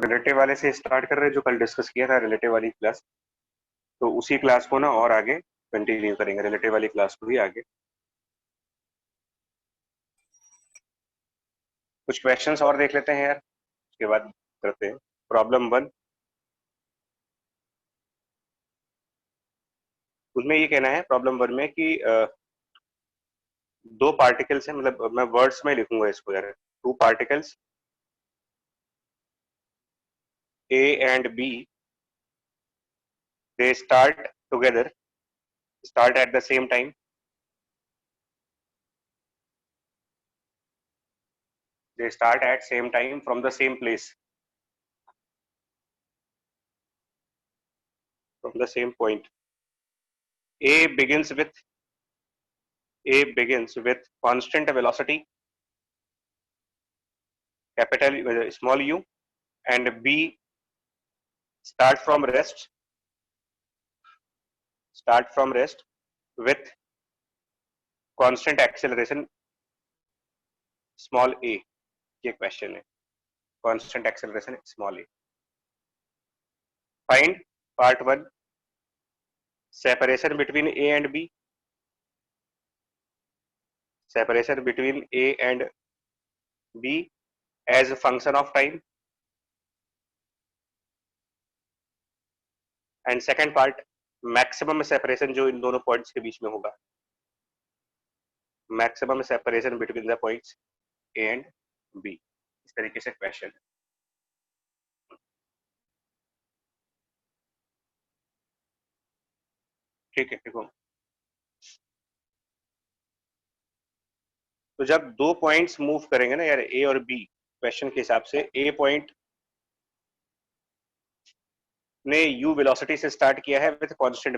Relative वाले से start कर रहे हैं, जो कल डिस्कस किया था रिलेटिव वाली क्लास, तो उसी क्लास को ना और आगे कंटिन्यू करेंगे, रिलेटिव वाली क्लास को भी आगे। कुछ क्वेश्चंस और देख लेते हैं यार, उसके बाद करते हैं। प्रॉब्लम 1, उसमें ये कहना है प्रॉब्लम 1 में कि दो पार्टिकल्स हैं, मतलब मैं वर्ड्स में लिखूंगा इसको यार। Two particles A and B, they start together, start at the same time, they start at same time from the same place, from the same point. A begins with constant velocity, capital small u, and B start from rest with constant acceleration small a. ये question है, constant acceleration small a. Find part 1, separation between A and B. Separation between A and B as a function of time. And second part, maximum separation जो इन दोनों points के बीच में होगा, maximum separation between the points A and B. इस तरीके से question है। ठीक है, देखो तो जब दो पॉइंट्स मूव करेंगे ना यार, ए और बी, क्वेश्चन के हिसाब से ए पॉइंट ने यू वेलोसिटी से स्टार्ट किया है विद कांस्टेंट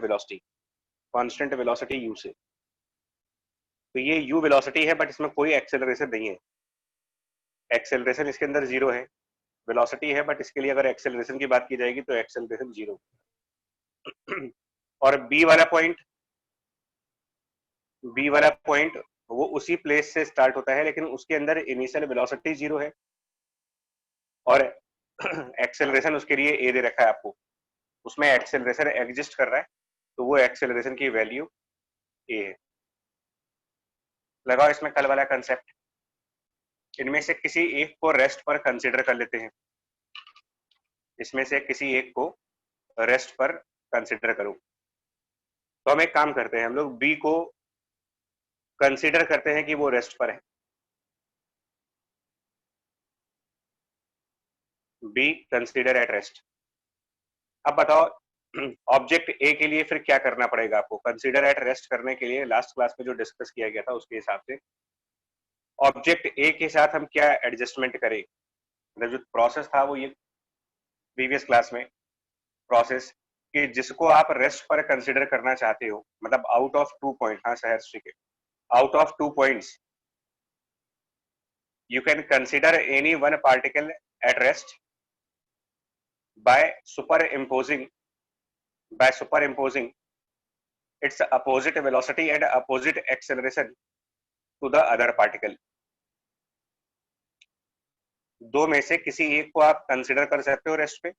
वेलोसिटी यू से, तो ये यू वेलोसिटी है बट इसमें कोई एक्सेलरेशन नहीं है, एक्सेलरेशन इसके अंदर जीरो है। वेलोसिटी है बट इसके लिए अगर एक्सेलरेशन की बात की जाएगी तो एक्सेलरेशन जीरो। और बी वाला पॉइंट वो उसी प्लेस से स्टार्ट होता है, लेकिन उसके अंदर इनिशियल वेलोसिटी जीरो है और एक्सेलरेशन उसके लिए ए दे रखा है आपको, उसमें एक्सेलरेशन एग्जिस्ट कर रहा है, तो वो एक्सेलरेशन की वैल्यू ए है। लगाओ इसमें कल वाला कंसेप्ट, इनमें से किसी एक को रेस्ट पर कंसीडर कर लेते हैं, इसमें से किसी एक को रेस्ट पर कंसीडर करो। तो हम एक काम करते हैं, हम लोग बी को कंसीडर करते हैं कि वो रेस्ट पर है, बी कंसीडर एट रेस्ट। अब बताओ ऑब्जेक्ट ए के लिए फिर क्या करना पड़ेगा आपको कंसीडर एट रेस्ट करने के लिए? लास्ट क्लास में जो डिस्कस किया गया था उसके हिसाब से ऑब्जेक्ट ए के साथ हम क्या एडजस्टमेंट करें, मतलब जो प्रोसेस था वो ये प्रीवियस क्लास में प्रोसेस कि जिसको आप रेस्ट पर कंसीडर करना चाहते हो, मतलब आउट ऑफ 2 पॉइंट, हाँ शहर ठीक है, out of 2 points you can consider any one particle at rest by superimposing its opposite velocity and opposite acceleration to the other particle. दो में से किसी एक को आप कंसिडर कर सकते हो रेस्ट पे,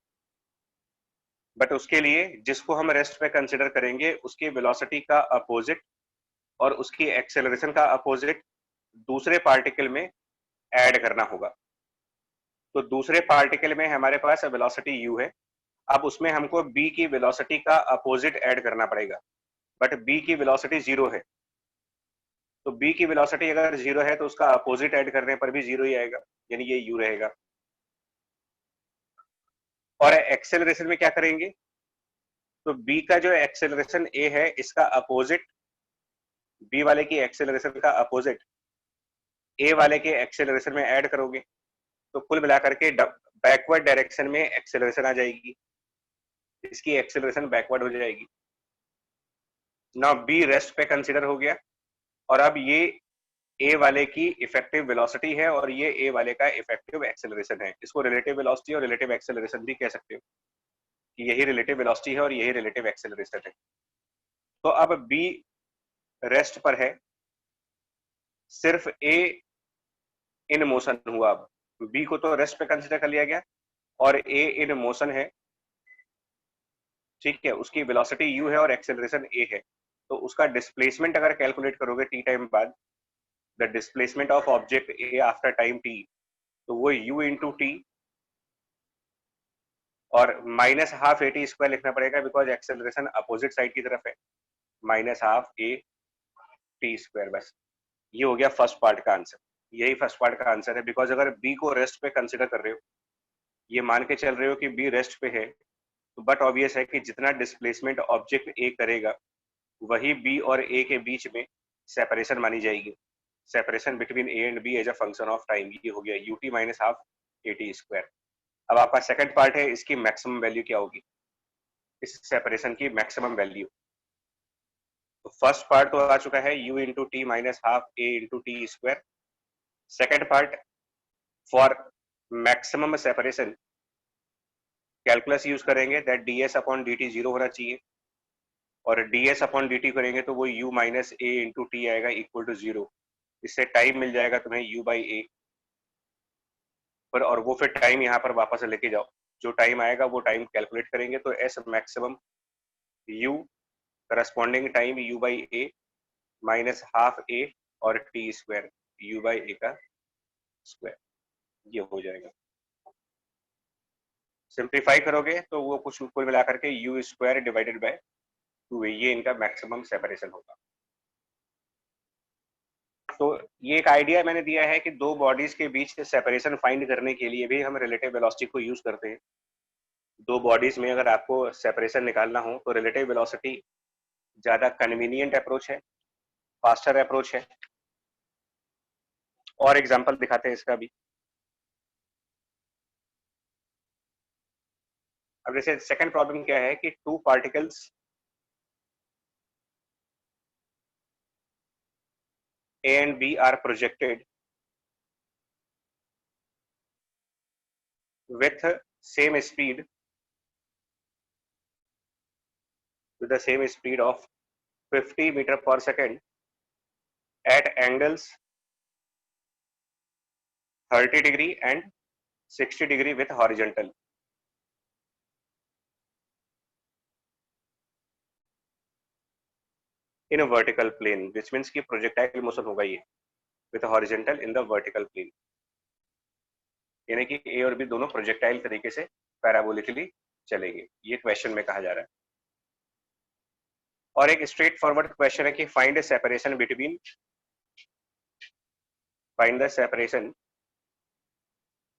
बट उसके लिए जिसको हम रेस्ट पे कंसिडर करेंगे उसकी वेलोसिटी का अपोजिट और उसकी एक्सेलरेशन का अपोजिट दूसरे पार्टिकल में ऐड करना होगा। तो दूसरे पार्टिकल में हमारे पास वेलोसिटी u है, अब उसमें हमको b की वेलोसिटी का अपोजिट ऐड करना पड़ेगा, बट b की वेलोसिटी जीरो है, तो b की वेलोसिटी अगर जीरो है तो उसका अपोजिट ऐड करने पर भी जीरो ही आएगा, यानी ये u रहेगा। और एक्सेलरेशन में क्या करेंगे, तो b का जो एक्सेलरेशन a है इसका अपोजिट, b वाले की एक्सेलरेशन का अपोजिट a वाले के एक्सेलरेशन में ऐड करोगे, तो कुल मिलाकर के बैकवर्ड डायरेक्शन में एक्सेलरेशन आ जाएगी, इसकी एक्सेलरेशन बैकवर्ड हो जाएगी। ना बी रेस्ट पे कंसीडर हो गया, और अब ये ए वाले की इफेक्टिव वेलोसिटी है और ये ए वाले का इफेक्टिव एक्सेलरेशन है। इसको रिलेटिव वेलोसिटी और रिलेटिव एक्सेलरेशन भी कह सकते हो कि यही रिलेटिव वेलोसिटी है और यही रिलेटिव एक्सेलरेशन है। तो अब बी रेस्ट पर है, सिर्फ ए इन मोशन हुआ, अब बी को तो रेस्ट पे कंसीडर कर लिया गया, और ए इन मोशन है, ठीक है, उसकी वेलोसिटी u है और एक्सेलरेशन a है, तो उसका डिस्प्लेसमेंट अगर कैलकुलेट करोगे t टाइम बाद, the displacement of object a after time t, तो वो u इंटू टी और minus half a t square लिखना पड़ेगा बिकॉज एक्सेलरेशन अपोजिट साइड की तरफ है, minus half a t square. बस ये हो गया फर्स्ट पार्ट का आंसर, यही फर्स्ट पार्ट का आंसर है। बिकॉज अगर बी को रेस्ट पे कंसिडर कर रहे हो, ये मान के चल रहे हो कि बी रेस्ट पे है, तो बट ऑब्वियस है कि जितना डिस्प्लेसमेंट ऑब्जेक्ट ए करेगा वही बी और ए के बीच में सेपरेशन मानी जाएगी, separation between A and B as a function of time. ये हो गया u t minus half a t square. अब आपका सेकंड पार्ट है, इसकी मैक्सिमम वैल्यू क्या होगी, इस सेपरेशन की मैक्सिमम वैल्यू। तो फर्स्ट पार्ट तो आ चुका है u into t minus half a into t square. Second part, for maximum separation calculus use करेंगे, that d s upon d t zero होना चाहिए, और d s upon d t करेंगे तो वो u minus a into t आएगा equal to zero. इससे time मिल जाएगा तुम्हें u बाई ए पर, और वो फिर टाइम यहाँ पर वापस लेके जाओ, जो टाइम आएगा वो टाइम कैलकुलेट करेंगे, तो s maximum u corresponding time u by a minus half a और t square u by a का स्क्वायर, ये हो जाएगा। सिंप्लीफाई करोगे तो वो कुछ कुल मिलाकर के यू स्क्वायर डिवाइडेड बाय 2, ये इनका मैक्सिमम सेपरेशन होगा। तो ये एक आइडिया मैंने दिया है कि दो बॉडीज के बीच सेपरेशन फाइंड करने के लिए भी हम रिलेटिव वेलोसिटी को यूज करते हैं। दो बॉडीज में अगर आपको सेपरेशन निकालना हो तो रिलेटिव वेलोसिटी ज्यादा कन्वीनियंट अप्रोच है, फास्टर अप्रोच है। और एग्जांपल दिखाते हैं इसका भी। अब जैसे सेकंड प्रॉब्लम क्या है कि two particles A and B are projected with same speed, with the same speed of 50 meter per second at angles 30 degree and 60 degree with horizontal. In a vertical plane, which means कि projectile motion होगा ये with a horizontal in the vertical plane, यानी कि A और B दोनों projectile तरीके से parabolically चलेंगे, ये क्वेश्चन में कहा जा रहा है। और एक स्ट्रेट फॉरवर्ड क्वेश्चन है कि find separation between, find the separation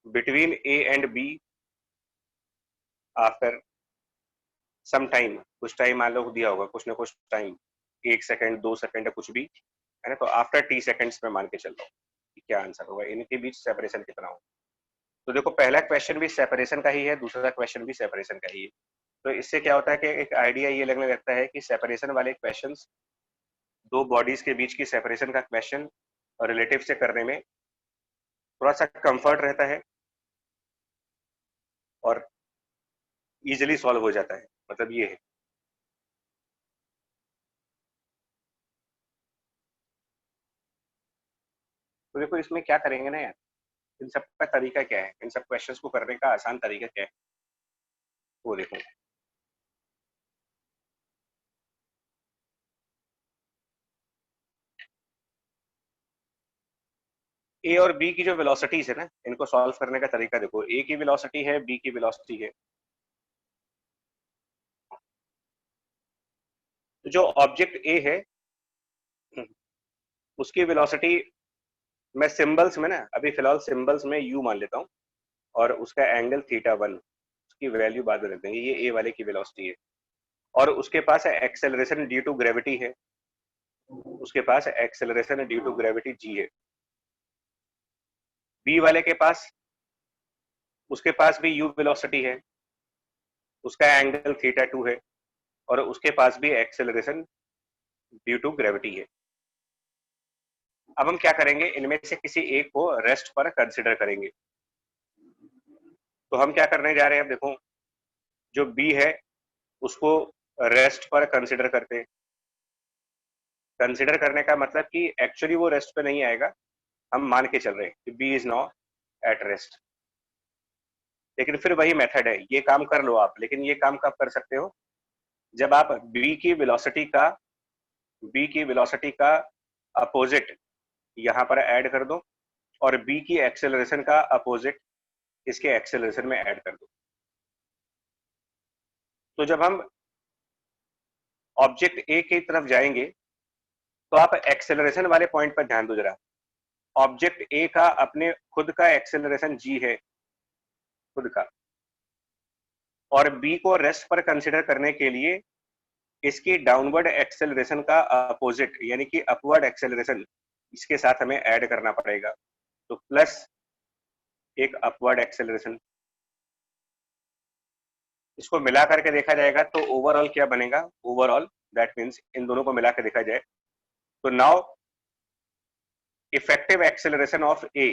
between A and B after some time, कुछ टाइम मान लो दिया होगा, कुछ ना कुछ टाइम, 1 सेकंड 2 सेकंड या कुछ भी है ना, तो आफ्टर टी सेकंड्स में मान के चल रहा हूँ कि क्या आंसर होगा, इनके बीच सेपरेशन कितना हो। तो देखो पहला क्वेश्चन भी सेपरेशन का ही है, दूसरा क्वेश्चन भी सेपरेशन का ही है। तो इससे क्या होता है कि एक आइडिया ये लगने लगता है कि सेपरेशन वाले क्वेश्चंस, दो बॉडीज के बीच की सेपरेशन का क्वेश्चन रिलेटिव से करने में थोड़ा सा कंफर्ट रहता है और इजिली सॉल्व हो जाता है, मतलब ये है। तो देखो इसमें क्या करेंगे ना यार, इन सब का तरीका क्या है, इन सब क्वेश्चंस को करने का आसान तरीका क्या है, वो देखो। ए और बी की जो वेलोसिटीज है ना, इनको सॉल्व करने का तरीका देखो। ए की वेलोसिटी है, बी की वेलोसिटी है, तो जो ऑब्जेक्ट ए है उसकी वेलोसिटी मैं सिंबल्स में ना, अभी फिलहाल सिंबल्स में यू मान लेता हूँ, और उसका एंगल थीटा 1, उसकी वैल्यू बाद में रख देंगे, ये ए वाले की वेलोसिटी है। और उसके पास एक्सेलरेशन ड्यू टू ग्रेविटी है, उसके पास acceleration due to gravity G है। बी वाले के पास, उसके पास भी यू वेलोसिटी है, उसका एंगल थीटा 2 है, और उसके पास भी एक्सेलरेशन ड्यू टू ग्रेविटी है। अब हम क्या करेंगे, इनमें से किसी एक को रेस्ट पर कंसिडर करेंगे। तो हम क्या करने जा रहे हैं, अब देखो जो बी है उसको रेस्ट पर कंसिडर करते हैं। कंसिडर करने का मतलब कि एक्चुअली वो रेस्ट पे नहीं आएगा, हम मान के चल रहे हैं कि B is now at rest. लेकिन फिर वही मेथड है, ये काम कर लो आप, लेकिन ये काम कब कर सकते हो, जब आप बी की वेलोसिटी का अपोजिट यहां पर ऐड कर दो और बी की एक्सेलरेशन का अपोजिट इसके एक्सेलरेशन में ऐड कर दो। तो जब हम ऑब्जेक्ट ए की तरफ जाएंगे तो आप एक्सेलरेशन वाले पॉइंट पर ध्यान दो जरा। ऑब्जेक्ट ए का अपने खुद का एक्सेलरेशन जी है, खुद का, और बी को रेस्ट पर कंसिडर करने के लिए इसकी डाउनवर्ड एक्सेलरेशन का अपोजिट यानी कि अपवर्ड एक्सेलरेशन इसके साथ हमें ऐड करना पड़ेगा। तो प्लस एक अपवर्ड एक्सेलरेशन, इसको मिला करके देखा जाएगा तो ओवरऑल क्या बनेगा, ओवरऑल दैट मीन्स इन दोनों को मिला के देखा जाए तो now effective acceleration of A,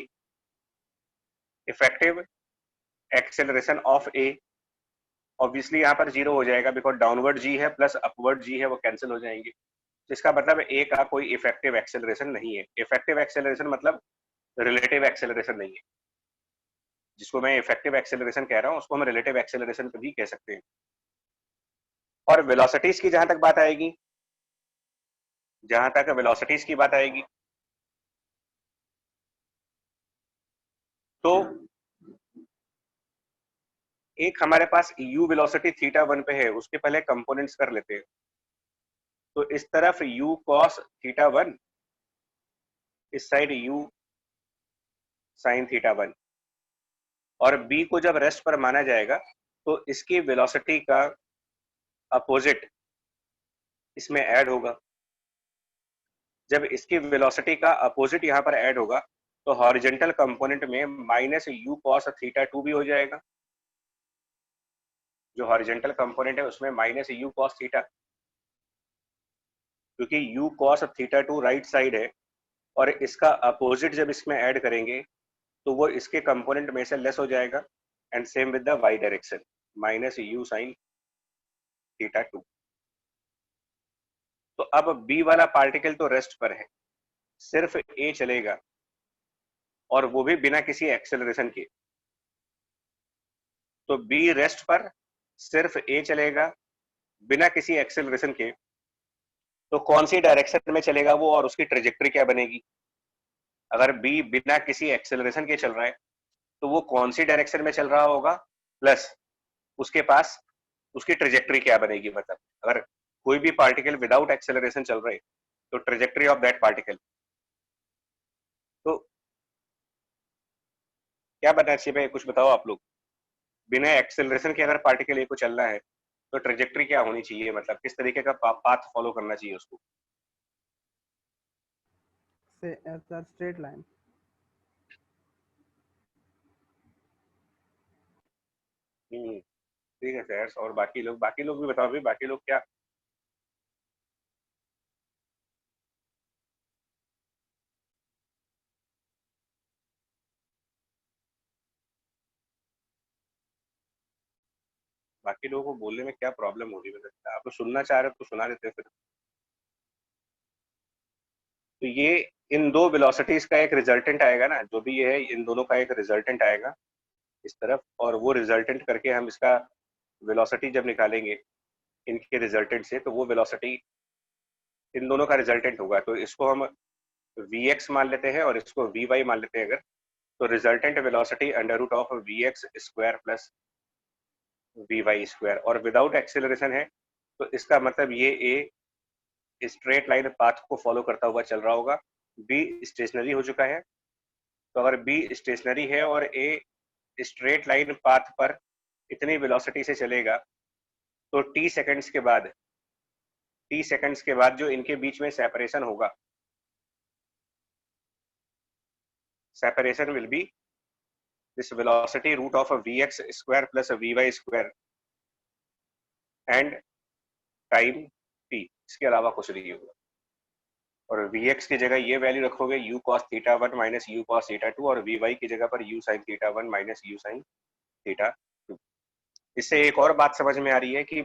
effective acceleration of A obviously यहाँ पर जीरो हो जाएगा बिकॉज डाउनवर्ड जी है प्लस अपवर्ड जी है, वो कैंसिल हो जाएंगे। तो इसका मतलब ए का कोई इफेक्टिव एक्सेलरेशन नहीं है। इफेक्टिव एक्सेलरेशन मतलब रिलेटिव एक्सेलरेशन नहीं है, जिसको मैं इफेक्टिव एक्सेलरेशन कह रहा हूँ उसको हम रिलेटिव एक्सेलरेशन भी कह सकते हैं। और वेलोसिटीज की जहां तक बात आएगी, जहां तक वेलोसिटीज की बात आएगी तो एक हमारे पास u वेलोसिटी थीटा 1 पे है, उसके पहले कंपोनेंट्स कर लेते हैं। तो इस तरफ u cos थीटा 1, इस साइड u sin थीटा 1, और b को जब रेस्ट पर माना जाएगा तो इसकी वेलोसिटी का अपोजिट इसमें ऐड होगा। जब इसकी वेलोसिटी का अपोजिट यहाँ पर ऐड होगा तो हॉरिजेंटल कंपोनेंट में माइनस u cos थीटा 2 भी हो जाएगा। जो हॉरिजेंटल कंपोनेंट है उसमें माइनस u cos थीटा, क्योंकि u cos theta 2 right side है और इसका अपोजिट जब इसमें ऐड करेंगे तो वो इसके कंपोनेंट में से लेस हो जाएगा। And same with the Y direction, minus u sin theta 2। तो अब b वाला पार्टिकल तो रेस्ट पर है, सिर्फ a चलेगा और वो भी बिना किसी एक्सेलरेशन के। तो b रेस्ट पर सिर्फ a चलेगा बिना किसी एक्सेलरेशन के। तो कौन सी डायरेक्शन में चलेगा वो और उसकी ट्रेजेक्टरी क्या बनेगी? अगर b बिना किसी एक्सेलरेशन के चल रहा है तो वो कौन सी डायरेक्शन में चल रहा होगा, प्लस उसके पास उसकी ट्रेजेक्टरी क्या बनेगी। मतलब अगर कोई भी पार्टिकल विदाउट एक्सेलरेशन चल रहे तो ट्रेजेक्टरी ऑफ दैट पार्टिकल तो क्या बनना चाहिए भाई, कुछ बताओ आप लोग। बिना एक्सेलरेशन के अगर पार्टिकल ए को चलना है तो ट्रेजेक्टरी क्या होनी चाहिए, मतलब किस तरीके का पाथ फॉलो करना चाहिए उसको? Straight line. ठीक है सर, और बाकी लोग भी बताओ भाई, बाकी लोग क्या? बाकी लोगों को बोलने में क्या प्रॉब्लम हो रही है? मतलब आप लोग सुनना चाह रहे हो तो सुना देते हैं फिर। तो ये इन दो वेलोसिटीज का एक रिजल्टेंट आएगा ना, जो भी ये है इन दोनों का एक रिजल्टेंट आएगा इस तरफ, और वो रिजल्टेंट करके हम इसका वेलोसिटी जब निकालेंगे इनके रिजल्टेंट से तो वो वेलोसिटी इन दोनों का रिजल्टेंट होगा। तो इसको हम vx मान लेते हैं और इसको vy मान लेते हैं अगर, तो resultant velocity under root of vx square plus vy square, और विदाउट एक्सेलरेशन है तो इसका मतलब ये ए स्ट्रेट लाइन पाथ को फॉलो करता हुआ चल रहा होगा। बी स्टेशनरी हो चुका है, तो अगर बी स्टेशनरी है और ए स्ट्रेट लाइन पाथ पर इतनी वेलोसिटी से चलेगा तो टी सेकंड्स के बाद जो इनके बीच में सेपरेशन होगा, separation will be this velocity root of vx square plus vy square and time t, इसके अलावा कुछ नहीं होगा। और vx की जगह ये वैल्यू रखोगे u cos theta 1 minus u cos theta 2, और vy की जगह पर u sin theta 1 minus u sin theta 2। इससे एक और बात समझ में आ रही है कि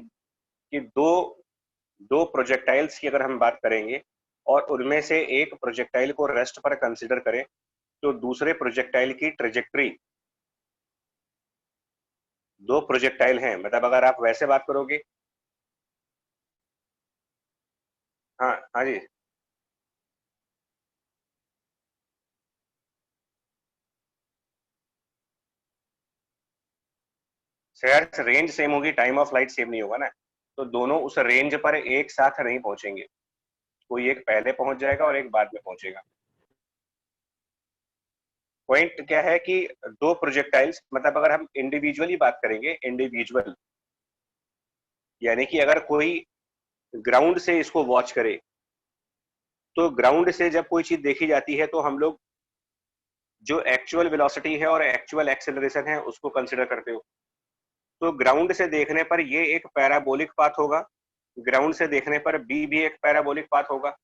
दो प्रोजेक्टाइल्स की अगर हम बात करेंगे और उनमें से एक प्रोजेक्टाइल को रेस्ट पर कंसिडर करें तो दूसरे प्रोजेक्टाइल की ट्रेजेक्टरी दो प्रोजेक्टाइल हैं, मतलब अगर आप वैसे बात करोगे, हाँ हाँ जी, सर रेंज सेम होगी, टाइम ऑफ फ्लाइट सेम नहीं होगा ना, तो दोनों उस रेंज पर एक साथ नहीं पहुंचेंगे, कोई एक पहले पहुंच जाएगा और एक बाद में पहुंचेगा। पॉइंट क्या है कि दो प्रोजेक्टाइल्स, मतलब अगर हम इंडिविजुअली बात करेंगे, इंडिविजुअल यानी कि अगर कोई ग्राउंड से इसको वॉच करे, तो ग्राउंड से जब कोई चीज देखी जाती है तो हम लोग जो एक्चुअल वेलोसिटी है और एक्चुअल एक्सेलरेशन है उसको कंसिडर करते हो। तो ग्राउंड से देखने पर ये एक पैराबोलिक पाथ होगा, ग्राउंड से देखने पर बी भी एक पैराबोलिक पाथ होगा।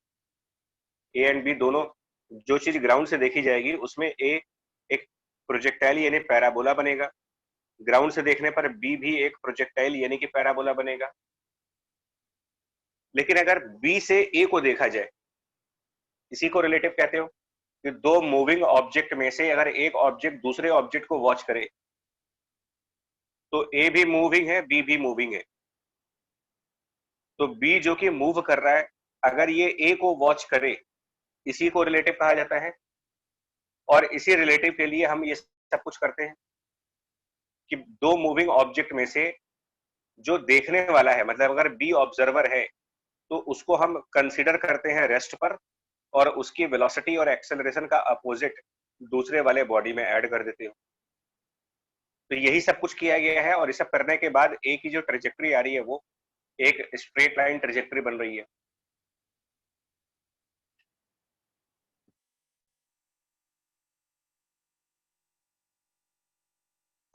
ए एंड बी दोनों, जो चीज ग्राउंड से देखी जाएगी उसमें ए एक प्रोजेक्टाइल यानी पैराबोला बनेगा, ग्राउंड से देखने पर बी भी एक प्रोजेक्टाइल यानी कि पैराबोला बनेगा। लेकिन अगर बी से ए को देखा जाए, इसी को रिलेटिव कहते हो, कि दो मूविंग ऑब्जेक्ट में से अगर एक ऑब्जेक्ट दूसरे ऑब्जेक्ट को वॉच करे, तो ए भी मूविंग है, बी भी मूविंग है, तो बी जो कि मूव कर रहा है, अगर ये ए को वॉच करे, इसी को रिलेटिव कहा जाता है। और इसी रिलेटिव के लिए हम ये सब कुछ करते हैं कि दो मूविंग ऑब्जेक्ट में से जो देखने वाला है, मतलब अगर बी ऑब्जर्वर है, तो उसको हम कंसीडर करते हैं रेस्ट पर, और उसकी वेलोसिटी और एक्सेलरेशन का अपोजिट दूसरे वाले बॉडी में ऐड कर देते हो। तो यही सब कुछ किया गया है, और ये सब करने के बाद ए की जो ट्रेजेक्ट्री आ रही है वो एक स्ट्रेट लाइन ट्रेजेक्ट्री बन रही है।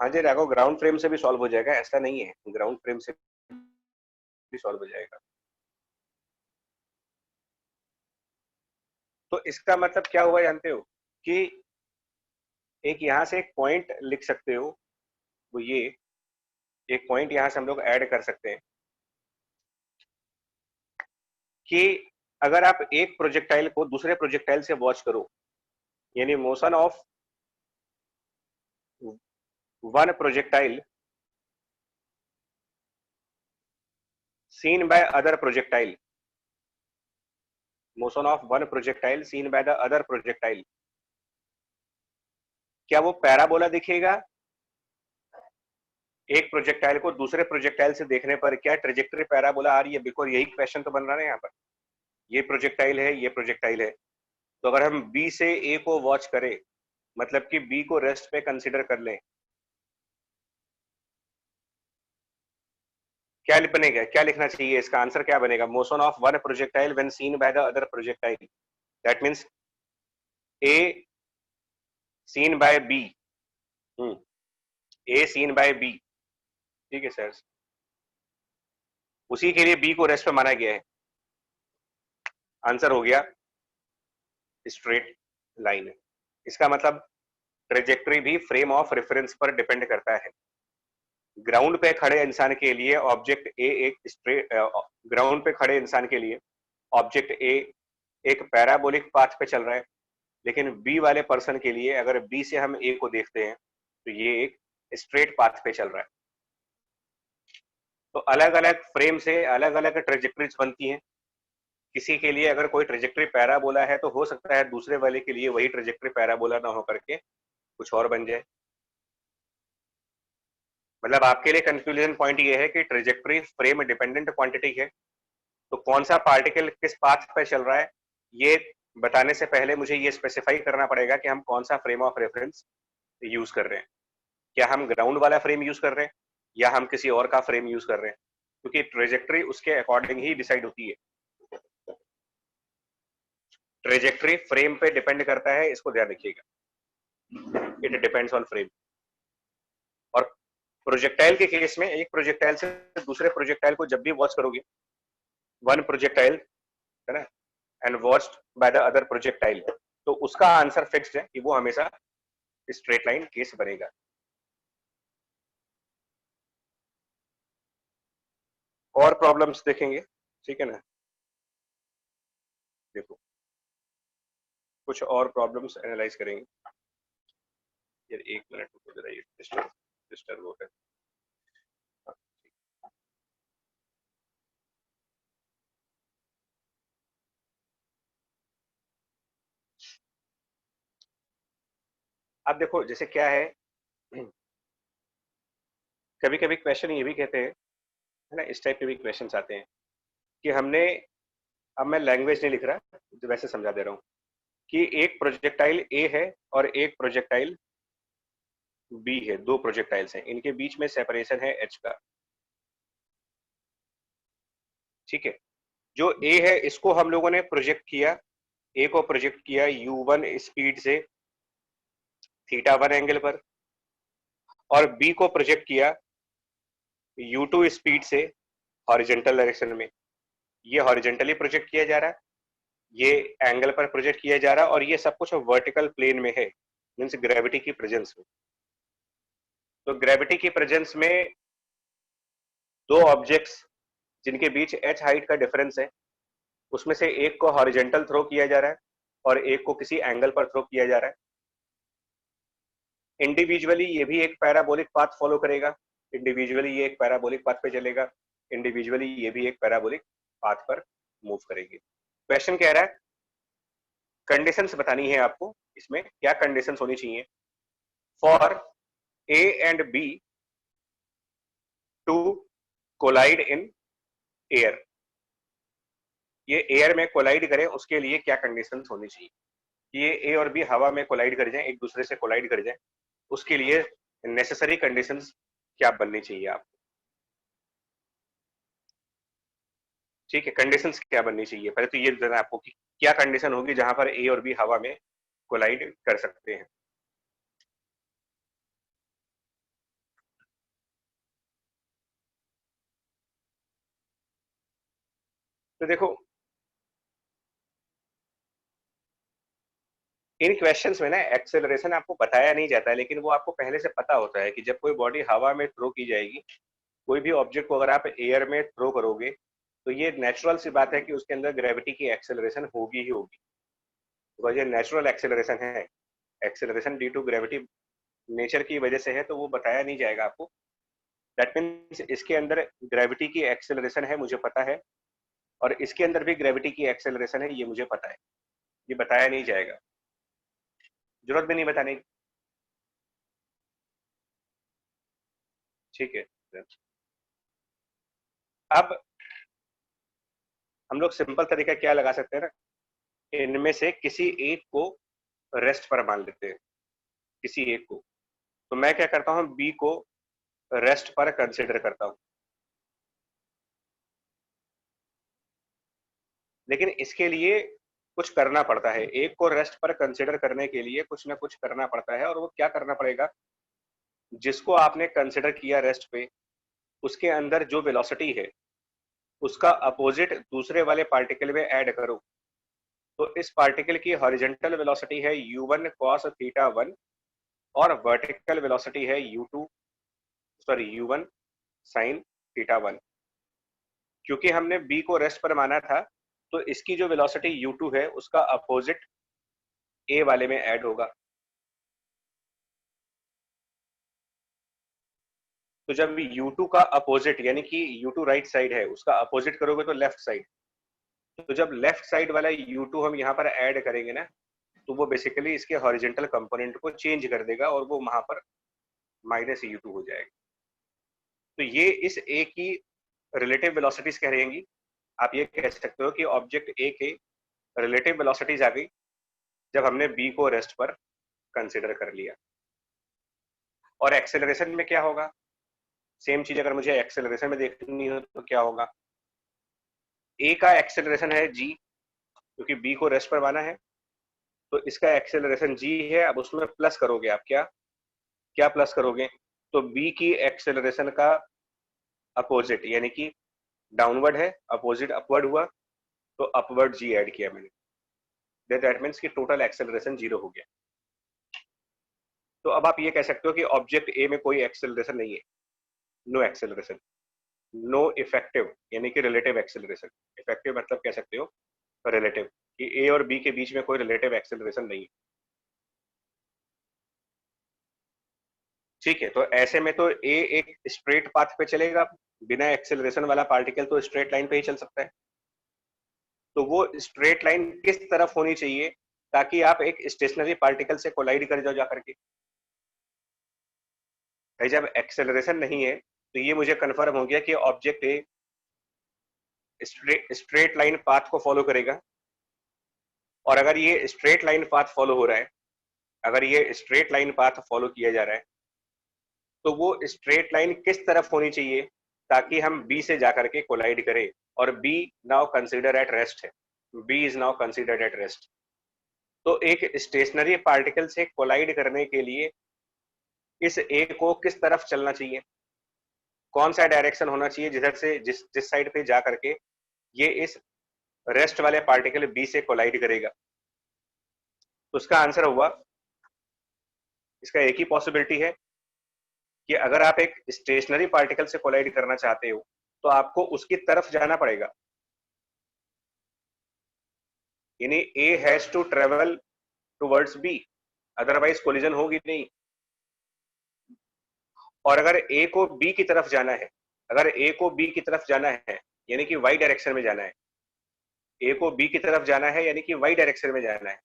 हाँ जी राघव, ग्राउंड फ्रेम से भी सॉल्व हो जाएगा, ऐसा नहीं है, ग्राउंड फ्रेम से भी सॉल्व हो जाएगा। तो इसका मतलब क्या हुआ जानते हो, कि एक यहां से एक पॉइंट लिख सकते हो, वो ये एक पॉइंट यहां से हम लोग ऐड कर सकते हैं कि अगर आप एक प्रोजेक्टाइल को दूसरे प्रोजेक्टाइल से वॉच करो, यानी motion of one projectile seen by other projectile, motion of one projectile seen by the other projectile, क्या वो पैराबोला दिखेगा? एक प्रोजेक्टाइल को दूसरे प्रोजेक्टाइल से देखने पर क्या ट्रेजेक्टरी पैराबोला आ रही है? बिल्कुल यही क्वेश्चन तो बन रहा है यहाँ पर। ये प्रोजेक्टाइल है, ये प्रोजेक्टाइल है, तो अगर हम बी से ए को वॉच करें, मतलब कि बी को रेस्ट पे कंसीडर कर लें, क्या बनेगा, क्या लिखना चाहिए, इसका आंसर क्या बनेगा? Motion of one projectile when seen by the other projectile, that means A seen by B, A seen by B, ठीक है सर, उसी के लिए बी को रेस्ट पे माना गया है। आंसर हो गया स्ट्रेट लाइन। इसका मतलब ट्रेजेक्टरी भी फ्रेम ऑफ रेफरेंस पर डिपेंड करता है। ग्राउंड पे खड़े इंसान के लिए ऑब्जेक्ट ए एक स्ट्रेट, ग्राउंड पे खड़े इंसान के लिए ऑब्जेक्ट ए एक पैराबोलिक पाथ पे चल रहा है, लेकिन बी वाले पर्सन के लिए अगर बी से हम ए को देखते हैं तो ये एक स्ट्रेट पाथ पे चल रहा है। तो अलग अलग फ्रेम से अलग अलग ट्रेजेक्टरीज बनती हैं। किसी के लिए अगर कोई ट्रेजेक्टरी पैराबोला है तो हो सकता है दूसरे वाले के लिए वही ट्रेजेक्टरी पैराबोला ना हो करके कुछ और बन जाए। मतलब आपके लिए कंफ्यूजन पॉइंट ये है कि ट्रेजेक्टरी फ्रेम डिपेंडेंट क्वांटिटी है, तो कौन सा पार्टिकल किस पाथ पे चल रहा है, ये बताने से पहले मुझे ये स्पेसिफाई करना पड़ेगा कि हम कौन सा फ्रेम ऑफ रेफरेंस यूज कर रहे हैं। क्या हम ग्राउंड वाला फ्रेम यूज कर रहे हैं या हम किसी और का फ्रेम यूज कर रहे हैं, क्योंकि ट्रेजेक्टरी उसके अकॉर्डिंग ही डिसाइड होती है। ट्रेजेक्टरी फ्रेम पे डिपेंड करता है, इसको ध्यान रखिएगा, इट डिपेंड्स ऑन फ्रेम। और प्रोजेक्टाइल के केस में एक प्रोजेक्टाइल से दूसरे प्रोजेक्टाइल को जब भी वॉच करोगे, वन प्रोजेक्टाइल है ना, and watched bye the other projectile, तो उसका आंसर फिक्स्ड है कि वो हमेशा स्ट्रेट लाइन केस बनेगा। और प्रॉब्लम्स देखेंगे, ठीक है ना, देखो कुछ और प्रॉब्लम्स एनालाइज करेंगे। यार एक मिनट रुको जरा, ये डिस्टर्ब हो रहा है। अब देखो जैसे क्या है, कभी कभी क्वेश्चन ये भी कहते हैं, है ना, इस टाइप के भी क्वेश्चन आते हैं कि हमने, अब मैं लैंग्वेज नहीं लिख रहा, जो वैसे समझा दे रहा हूँ कि एक प्रोजेक्टाइल ए है और एक प्रोजेक्टाइल बी है, दो प्रोजेक्टाइल्स हैं, इनके बीच में सेपरेशन है एच का। ठीक है, जो ए है इसको हम लोगों ने प्रोजेक्ट किया, ए को प्रोजेक्ट किया u1 स्पीड से θ1 एंगल पर, और बी को प्रोजेक्ट किया u2 स्पीड से हॉरिजॉन्टल डायरेक्शन में। ये हॉरिजॉन्टली प्रोजेक्ट किया जा रहा है, ये एंगल पर प्रोजेक्ट किया जा रहा है, और ये सब कुछ वर्टिकल प्लेन में है, मींस ग्रेविटी की प्रेजेंस में। तो ग्रेविटी की प्रेजेंस में दो ऑब्जेक्ट्स जिनके बीच h हाइट का डिफरेंस है, उसमें से एक को हॉरिजॉन्टल थ्रो किया जा रहा है और एक को किसी एंगल पर थ्रो किया जा रहा है। इंडिविजुअली ये भी एक पैराबोलिक पाथ फॉलो करेगा, इंडिविजुअली ये एक पैराबोलिक पाथ पे चलेगा, इंडिविजुअली ये भी एक पैराबोलिक पाथ पर मूव करेगी। क्वेश्चन कह रहा है कंडीशंस बतानी है आपको, इसमें क्या कंडीशंस होनी चाहिए for A and B to collide in air. ये एयर में कोलाइड करें उसके लिए क्या कंडीशंस होनी चाहिए, ये ए और बी हवा में कोलाइड कर जाएं, एक दूसरे से कोलाइड कर जाएं, उसके लिए नेसेसरी कंडीशंस क्या बननी चाहिए आपको। ठीक है, कंडीशंस क्या बननी चाहिए, पहले तो ये बताना आपको कि क्या कंडीशन होगी जहां पर ए और बी हवा में कोलाइड कर सकते हैं। तो देखो इन क्वेश्चंस में ना एक्सेलरेशन आपको बताया नहीं जाता है, लेकिन वो आपको पहले से पता होता है कि जब कोई बॉडी हवा में थ्रो की जाएगी, कोई भी ऑब्जेक्ट को अगर आप एयर में थ्रो करोगे तो ये नेचुरल सी बात है कि उसके अंदर ग्रेविटी की एक्सेलरेशन होगी ही होगी। तो ये नेचुरल एक्सेलरेशन है, acceleration due to gravity nature की वजह से है, तो वो बताया नहीं जाएगा आपको। दैट मीन्स इसके अंदर ग्रेविटी की एक्सेलरेशन है, मुझे पता है, और इसके अंदर भी ग्रेविटी की एक्सेलरेशन है, ये मुझे पता है, ये बताया नहीं जाएगा, जरूरत भी नहीं बताने की। ठीक है, अब हम लोग सिंपल तरीका क्या लगा सकते हैं ना, इनमें से किसी एक को रेस्ट पर मान लेते हैं, किसी एक को। तो मैं क्या करता हूं, बी को रेस्ट पर कंसिडर करता हूं, लेकिन इसके लिए कुछ करना पड़ता है, एक को रेस्ट पर कंसिडर करने के लिए कुछ ना कुछ करना पड़ता है, और वो क्या करना पड़ेगा, जिसको आपने कंसिडर किया रेस्ट पे, उसके अंदर जो वेलोसिटी है उसका अपोजिट दूसरे वाले पार्टिकल में ऐड करो। तो इस पार्टिकल की हॉरिजॉन्टल वेलोसिटी है u1 cos θ1 और वर्टिकल वेलोसिटी है u1 sin θ1। क्योंकि हमने b को रेस्ट पर माना था, तो इसकी जो वेलोसिटी u2 है उसका अपोजिट a वाले में ऐड होगा। तो जब u2 का अपोजिट यानी कि u2 राइट साइड है, उसका अपोजिट करोगे तो लेफ्ट साइड, तो जब लेफ्ट साइड वाला u2 हम यहाँ पर ऐड करेंगे ना, तो वो बेसिकली इसके हॉरिजॉन्टल कंपोनेंट को चेंज कर देगा और वो वहां पर -u2 हो जाएगा। तो ये इस ए की रिलेटिव वेलोसिटीज कह रहेंगी। आप ये कह सकते हो कि ऑब्जेक्ट ए के रिलेटिव वेलोसिटीज आ गई जब हमने बी को रेस्ट पर कंसिडर कर लिया। और एक्सेलरेशन में क्या होगा, सेम चीज अगर मुझे एक्सेलरेशन में देखनी हो तो क्या होगा, ए का एक्सेलरेशन है जी, क्योंकि बी को रेस्ट पर माना है, तो इसका एक्सेलरेशन जी है। अब उसमें प्लस करोगे आप, क्या क्या प्लस करोगे, तो बी की एक्सेलरेशन का अपोजिट यानी कि डाउनवर्ड है, अपोजिट अपवर्ड हुआ, तो अपवर्ड जी ऐड किया मैंने, दैट मीन्स कि टोटल एक्सेलरेशन 0 हो गया। तो अब आप ये कह सकते हो कि ऑब्जेक्ट ए में कोई एक्सेलरेशन नहीं है, नो एक्सेलरेशन, नो इफेक्टिव यानी कि रिलेटिव एक्सेलरेशन। इफेक्टिव मतलब कह सकते हो रिलेटिव, कि ए और बी के बीच में कोई रिलेटिव एक्सेलरेशन नहीं है। ठीक है, तो ऐसे में तो ए एक स्ट्रेट पाथ पे चलेगा, बिना एक्सेलरेशन वाला पार्टिकल तो स्ट्रेट लाइन पे ही चल सकता है। तो वो स्ट्रेट लाइन किस तरफ होनी चाहिए, ताकि आप एक स्टेशनरी पार्टिकल से कोलाइड कर जाओ जाकर के। भाई जब एक्सेलरेशन नहीं है तो ये मुझे कंफर्म हो गया कि object A straight line path को फॉलो करेगा, और अगर ये स्ट्रेट लाइन पाथ फॉलो हो रहा है, अगर ये स्ट्रेट लाइन पाथ फॉलो किया जा रहा है, तो वो स्ट्रेट लाइन किस तरफ होनी चाहिए ताकि हम बी से जाकर के कोलाइड करें, और B now consider at rest है, B is now considered at rest. तो एक स्टेशनरी पार्टिकल से कोलाइड करने के लिए इस ए को किस तरफ चलना चाहिए, कौन सा डायरेक्शन होना चाहिए जिधर से जिस साइड पे जा करके ये इस रेस्ट वाले पार्टिकल बी से कोलाइड करेगा। तो उसका आंसर हुआ, इसका एक ही पॉसिबिलिटी है कि अगर आप एक स्टेशनरी पार्टिकल से कोलाइड करना चाहते हो तो आपको उसकी तरफ जाना पड़ेगा, यानी A has to travel towards B, otherwise collision होगी नहीं। और अगर ए को बी की तरफ जाना है, अगर ए को बी की तरफ जाना है यानी कि वाई डायरेक्शन में जाना है, ए को बी की तरफ जाना है यानी कि वाई डायरेक्शन में जाना है,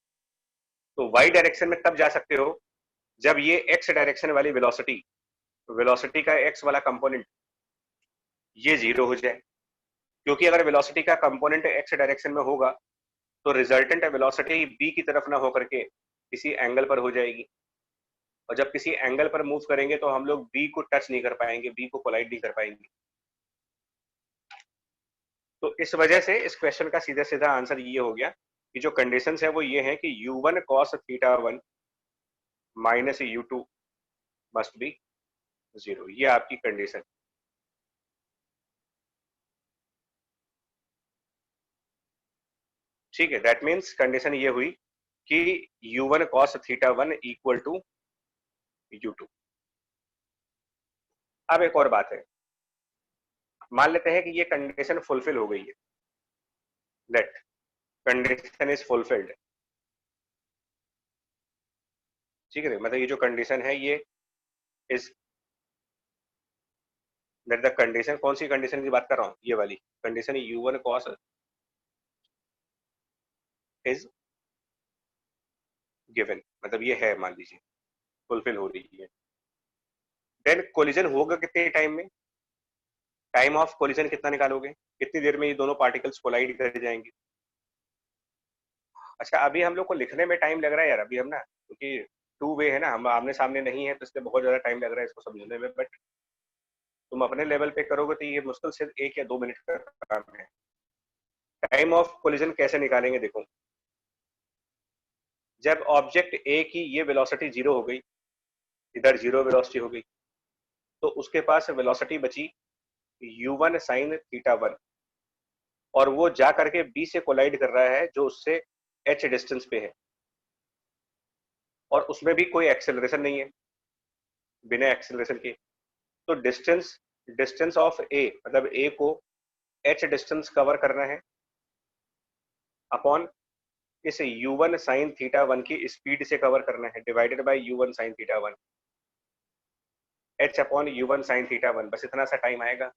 तो वाई डायरेक्शन में तब जा सकते हो जब ये एक्स डायरेक्शन वाली वेलोसिटी, वेलोसिटी का एक्स वाला कंपोनेंट ये जीरो हो जाए, क्योंकि अगर वेलोसिटी का कंपोनेंट एक्स डायरेक्शन में होगा तो रिजल्टेंट वेलोसिटी बी की तरफ ना होकर के किसी एंगल पर हो जाएगी, और जब किसी एंगल पर मूव करेंगे तो हम लोग बी को टच नहीं कर पाएंगे, बी को कोलाइड नहीं कर पाएंगे। तो इस वजह से इस क्वेश्चन का सीधा सीधा आंसर ये हो गया कि जो कंडीशंस है वो ये है कि u1 cos θ1 minus u2 must be 0, ये आपकी कंडीशन। ठीक है, दैट मीन्स कंडीशन ये हुई कि u1 cos θ1 equal to u2। अब एक और बात है, मान लेते हैं कि ये कंडीशन फुलफिल हो गई है, लेट कंडीशन इज फुलफिल्ड। ठीक है, मतलब ये जो कंडीशन है ये इज दैट द कंडीशन, कौन सी कंडीशन की बात कर रहा हूं, ये वाली condition u1 cos is given, मतलब ये है, मान लीजिए फुलफिल हो रही है। देन कोलिजन होगा कितने टाइम में, टाइम ऑफ कोलिजन कितना निकालोगे, कितनी देर में ये दोनों पार्टिकल्स कोलाइड कर जाएंगे। अच्छा, अभी हम लोग को लिखने में टाइम लग रहा है यार, अभी हम ना, क्योंकि टू वे है ना, हम आमने सामने नहीं है, तो इसलिए बहुत ज्यादा टाइम लग रहा है इसको समझने में, बट तुम अपने लेवल पे करोगे तो ये मुश्किल से 1 या 2 मिनट का काम है। टाइम ऑफ कोलिजन कैसे निकालेंगे, देखो, जब ऑब्जेक्ट ए की ये वेलोसिटी जीरो हो गई, इधर जीरो वेलोसिटी हो गई, तो उसके पास वेलोसिटी बची u1 sin θ1, और वो जा करके बी से कोलाइड कर रहा है जो उससे h डिस्टेंस पे है, और उसमें भी कोई एक्सेलरेशन नहीं है, बिना एक्सेलरेशन के। तो डिस्टेंस डिस्टेंस ऑफ ए, मतलब ए को h डिस्टेंस कवर करना है अपॉन इस u1 sin θ1 की स्पीड से कवर करना है, divided by u1 sin θ1, h upon u1 sin θ1, बस इतना सा टाइम आएगा।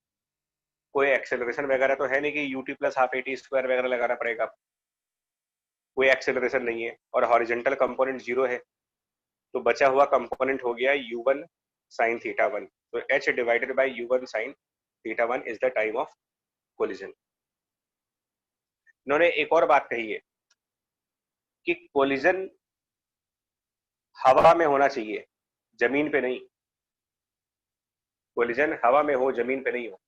कोई एक्सेलरेशन वगैरह तो है नहीं कि ut plus half at square वगैरह लगाना पड़ेगा, कोई एक्सेलरेशन नहीं है, और हॉरिजॉन्टल कंपोनेंट जीरो है, तो बचा हुआ कंपोनेंट हो गया u1 sin θ1, तो h divided by u1 sin θ1 is the time of collision. इन्होंने एक और बात कही है कि कोलिजन हवा में होना चाहिए, जमीन पे नहीं, कोलिजन हवा में हो, जमीन पे नहीं हो।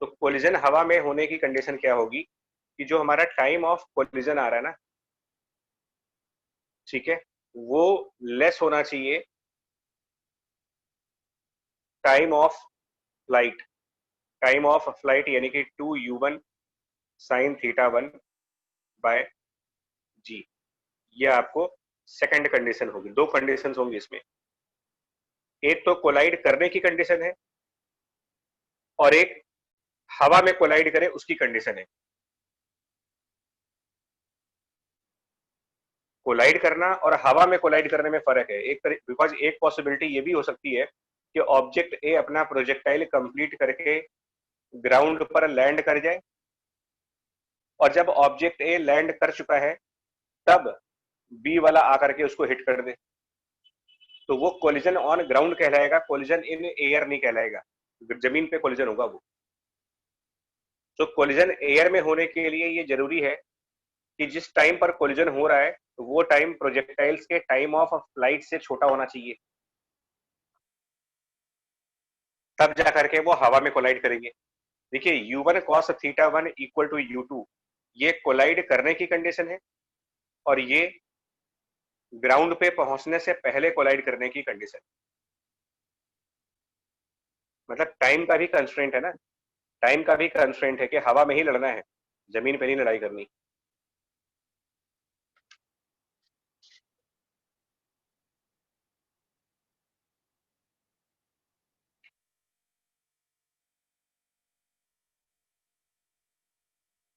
तो कोलिजन हवा में होने की कंडीशन क्या होगी कि जो हमारा टाइम ऑफ कोलिजन आ रहा है ना, ठीक है, वो लेस होना चाहिए time of flight, time of flight यानी कि 2u1 sin θ1 बाय जी। ये आपको सेकंड कंडीशन होगी, दो कंडीशन होंगी इसमें, एक तो कोलाइड करने की कंडीशन है और एक हवा में कोलाइड करे उसकी कंडीशन है। कोलाइड करना और हवा में कोलाइड करने में फर्क है, एक बिकॉज एक पॉसिबिलिटी ये भी हो सकती है कि ऑब्जेक्ट ए अपना प्रोजेक्टाइल कंप्लीट करके ग्राउंड पर लैंड कर जाए, और जब ऑब्जेक्ट ए लैंड कर चुका है तब बी वाला आकर के उसको हिट कर दे, तो वो कोलिजन ऑन ग्राउंड कहलाएगा, कोलिजन इन एयर नहीं कहलाएगा, जमीन पे कोलिजन होगा वो। तो कोलिजन एयर में होने के लिए ये जरूरी है कि जिस टाइम पर कोलिजन हो रहा है वो टाइम प्रोजेक्टाइल्स के टाइम ऑफ फ्लाइट से छोटा होना चाहिए, तब जाकर के वो हवा में कोलाइड करेंगे। देखिए u1 cos θ1 equal to u2, ये कोलाइड करने की कंडीशन है, और ये ग्राउंड पे पहुंचने से पहले कोलाइड करने की कंडीशन। मतलब टाइम का भी कंस्ट्रेंट है ना, टाइम का भी कंस्ट्रेंट है कि हवा में ही लड़ना है, जमीन पे नहीं लड़ाई करनी।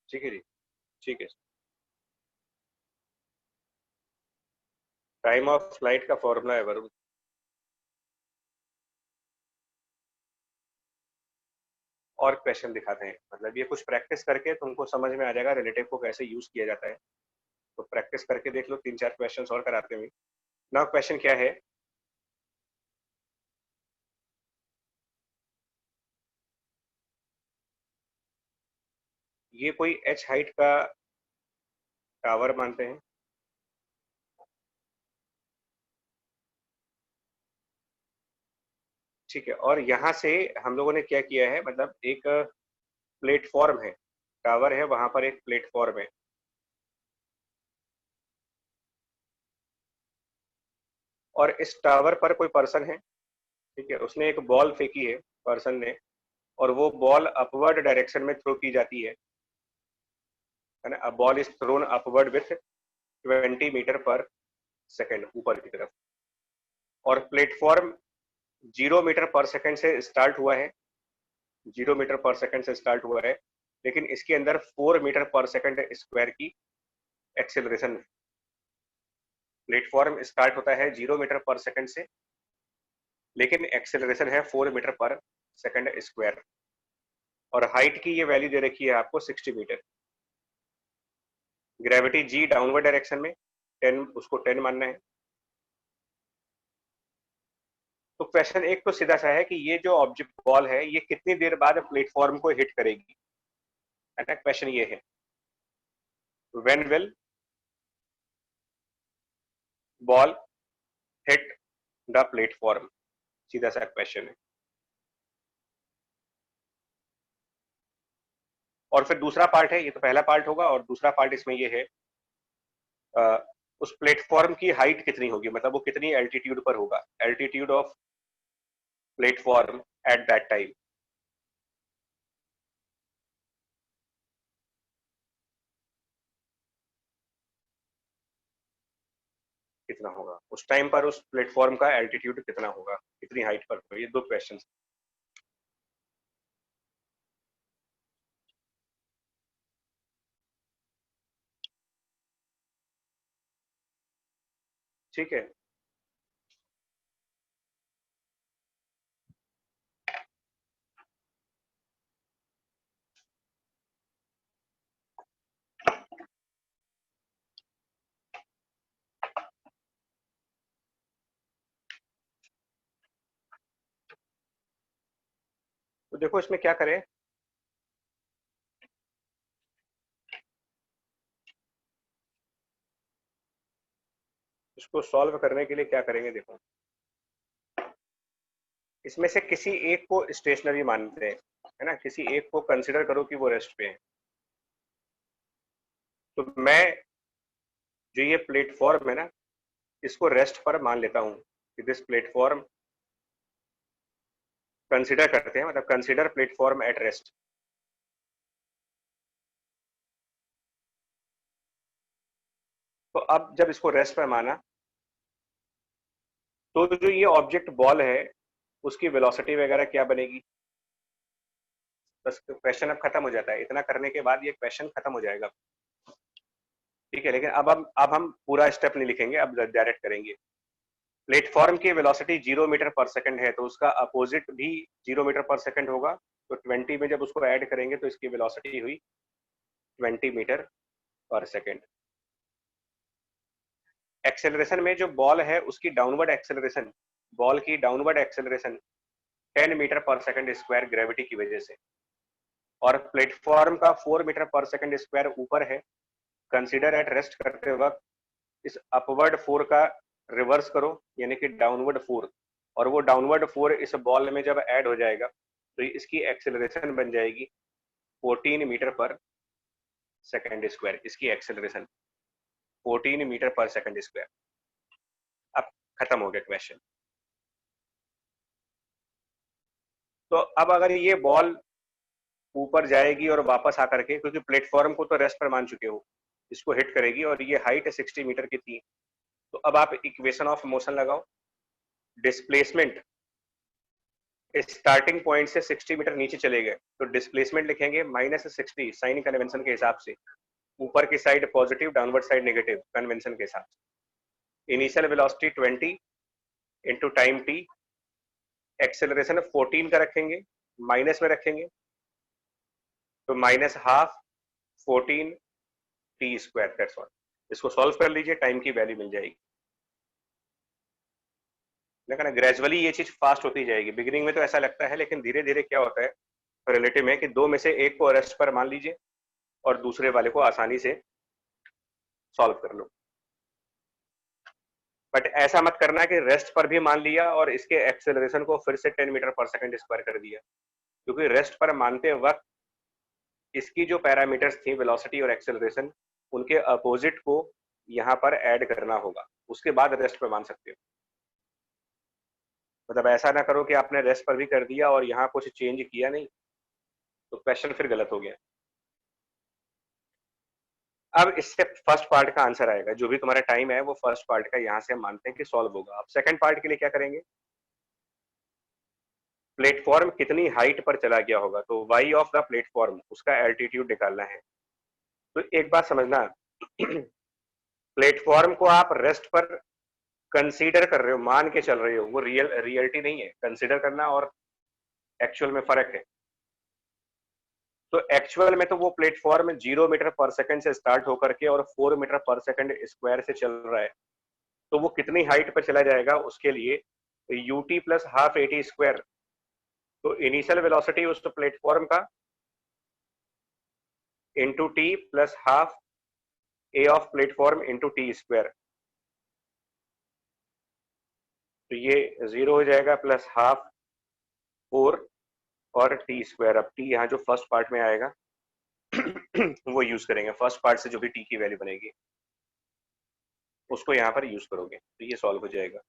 ठीक है जी, ठीक है। टाइम ऑफ फ्लाइट का फॉर्मूला है वरुण। और क्वेश्चन दिखाते हैं, मतलब ये कुछ प्रैक्टिस करके तुमको समझ में आ जाएगा रिलेटिव को कैसे यूज किया जाता है, तो प्रैक्टिस करके देख लो, 3-4 क्वेश्चन और कराते हुए। नाउ क्वेश्चन क्या है, ये कोई h हाइट का टावर मानते हैं, ठीक है, और यहाँ से हम लोगों ने क्या किया है, मतलब एक प्लेटफॉर्म है, टावर है, वहां पर एक प्लेटफॉर्म है, और इस टावर पर कोई पर्सन है, ठीक है, उसने एक बॉल फेंकी है पर्सन ने, और वो बॉल अपवर्ड डायरेक्शन में थ्रो की जाती है ना। A ball is thrown upward with 20 meter per second ऊपर की तरफ, और प्लेटफॉर्म 0 मीटर पर सेकेंड से स्टार्ट हुआ है, 0 मीटर पर सेकेंड से स्टार्ट हुआ है, लेकिन इसके अंदर 4 मीटर पर सेकेंड स्क्वायर की एक्सेलरेशन है। प्लेटफॉर्म स्टार्ट होता है 0 मीटर पर सेकेंड से, लेकिन एक्सेलरेशन है 4 मीटर पर सेकेंड स्क्वायर, और हाइट की ये वैल्यू दे रखी है आपको 60 metre. Gravity G downward direction में 10, उसको 10 मानना है। तो क्वेश्चन एक तो सीधा सा है कि ये जो ऑब्जेक्ट बॉल है ये कितनी देर बाद प्लेटफॉर्म को हिट करेगी, है ना, क्वेश्चन ये है, when will ball hit the platform, सीधा सा क्वेश्चन है। और फिर दूसरा पार्ट है, ये तो पहला पार्ट होगा, और दूसरा पार्ट इसमें ये है, उस प्लेटफॉर्म की हाइट कितनी होगी, मतलब वो कितनी एल्टीट्यूड पर होगा, altitude of platform at that time. कितना होगा उस टाइम पर, उस प्लेटफॉर्म का एल्टीट्यूड कितना होगा, कितनी हाइट पर होगा, ये दो क्वेश्चन। ठीक है, तो देखो इसमें क्या करें, इसको सॉल्व करने के लिए क्या करेंगे, देखो इसमें से किसी एक को स्टेशनरी मानते हैं, है ना, किसी एक को कंसिडर करो कि वो रेस्ट पे है। तो मैं जो ये प्लेटफॉर्म है ना, इसको रेस्ट पर मान लेता हूं कि दिस प्लेटफॉर्म, कंसिडर करते हैं, मतलब कंसिडर प्लेटफॉर्म एट रेस्ट। तो अब जब इसको रेस्ट पर माना, तो जो ये ऑब्जेक्ट बॉल है उसकी वेलोसिटी वगैरह क्या बनेगी, बस क्वेश्चन अब खत्म हो जाता है, इतना करने के बाद ये क्वेश्चन खत्म हो जाएगा। ठीक है, लेकिन अब हम पूरा स्टेप नहीं लिखेंगे, अब डायरेक्ट करेंगे। प्लेटफॉर्म की वेलोसिटी 0 मीटर पर सेकंड है, तो उसका अपोजिट भी 0 मीटर पर सेकंड होगा, तो 20 में जब उसको ऐड करेंगे तो इसकी वेलोसिटी हुई 20 मीटर पर सेकंड। एक्सेलरेशन में जो बॉल है उसकी डाउनवर्ड एक्सेलरेशन, बॉल की downward acceleration 10 meter per second square gravity की वजह से, और प्लेटफॉर्म का 4 मीटर पर सेकंड स्क्वायर ऊपर है। कंसीडर एट रेस्ट करते वक्त इस अपवर्ड 4 का रिवर्स करो, यानी कि डाउनवर्ड 4, और वो डाउनवर्ड 4 इस बॉल में जब ऐड हो जाएगा तो इसकी एक्सेलरेशन बन जाएगी 14 मीटर पर सेकंड स्क्वायर। इसकी acceleration 14 metre per second square. अब खत्म हो गया क्वेश्चन। तो अब अगर ये बॉल ऊपर जाएगी और वापस आकर के, क्योंकि प्लेटफॉर्म को तो रेस्ट पर मान चुके हो, इसको हिट करेगी और ये हाइट 60 मीटर की थी, तो अब आप इक्वेशन ऑफ मोशन लगाओ। डिस्प्लेसमेंट स्टार्टिंग पॉइंट से 60 मीटर नीचे चले गए तो डिस्प्लेसमेंट लिखेंगे -60 साइन कन्वेंशन के हिसाब से, ऊपर की side positive, downward side negative convention के हिसाब से। Initial velocity 20 into time T, acceleration 14 का रखेंगे, माइनस में रखेंगे तो -12 14 टी स्क्वायर, दैट्स ऑल। इसको सॉल्व कर लीजिए, टाइम की वैल्यू मिल जाएगी। लेकिन ग्रेजुअली ये चीज फास्ट होती जाएगी। बिगिनिंग में तो ऐसा लगता है, लेकिन धीरे धीरे क्या होता है रिलेटिव में कि दो में से एक को रेस्ट पर मान लीजिए और दूसरे वाले को आसानी से सॉल्व कर लो। बट ऐसा मत करना कि रेस्ट पर भी मान लिया और इसके एक्सेलरेशन को फिर से 10 मीटर पर सेकंड स्क्वायर कर दिया, क्योंकि रेस्ट पर मानते वक्त इसकी जो पैरामीटर्स थी वेलोसिटी और एक्सेलरेशन, उनके अपोजिट को यहाँ पर ऐड करना होगा, उसके बाद रेस्ट पर मान सकते हो। मतलब ऐसा ना करो कि आपने रेस्ट पर भी कर दिया और यहाँ कुछ चेंज किया नहीं, तो क्वेश्चन फिर गलत हो गया। अब इससे फर्स्ट पार्ट का आंसर आएगा, जो भी तुम्हारा टाइम है वो फर्स्ट पार्ट का यहाँ से हम मानते हैं कि सॉल्व होगा। अब सेकंड पार्ट के लिए क्या करेंगे, प्लेटफॉर्म कितनी हाइट पर चला गया होगा, तो वाई ऑफ द प्लेटफॉर्म, उसका एल्टीट्यूड निकालना है। तो एक बात समझना, प्लेटफॉर्म को आप रेस्ट पर कंसीडर कर रहे हो, मान के चल रहे हो, वो रियलिटी नहीं है। कंसीडर करना और एक्चुअल में फर्क है। तो एक्चुअल में तो वो प्लेटफॉर्म 0 मीटर पर सेकंड से स्टार्ट होकर के और 4 मीटर पर सेकंड स्क्वायर से चल रहा है, तो वो कितनी हाइट पर चला जाएगा उसके लिए ut plus half at square. तो इनिशियल वेलोसिटी उस प्लेटफॉर्म का into T plus half A of platform into t square, तो ये 0 हो जाएगा प्लस हाफ 4 और टी स्क्वायर। अब टी यहाँ जो फर्स्ट पार्ट में आएगा वो यूज करेंगे, फर्स्ट पार्ट से जो भी टी की वैल्यू बनेगी उसको यहाँ पर यूज करोगे, तो ये सॉल्व हो जाएगा।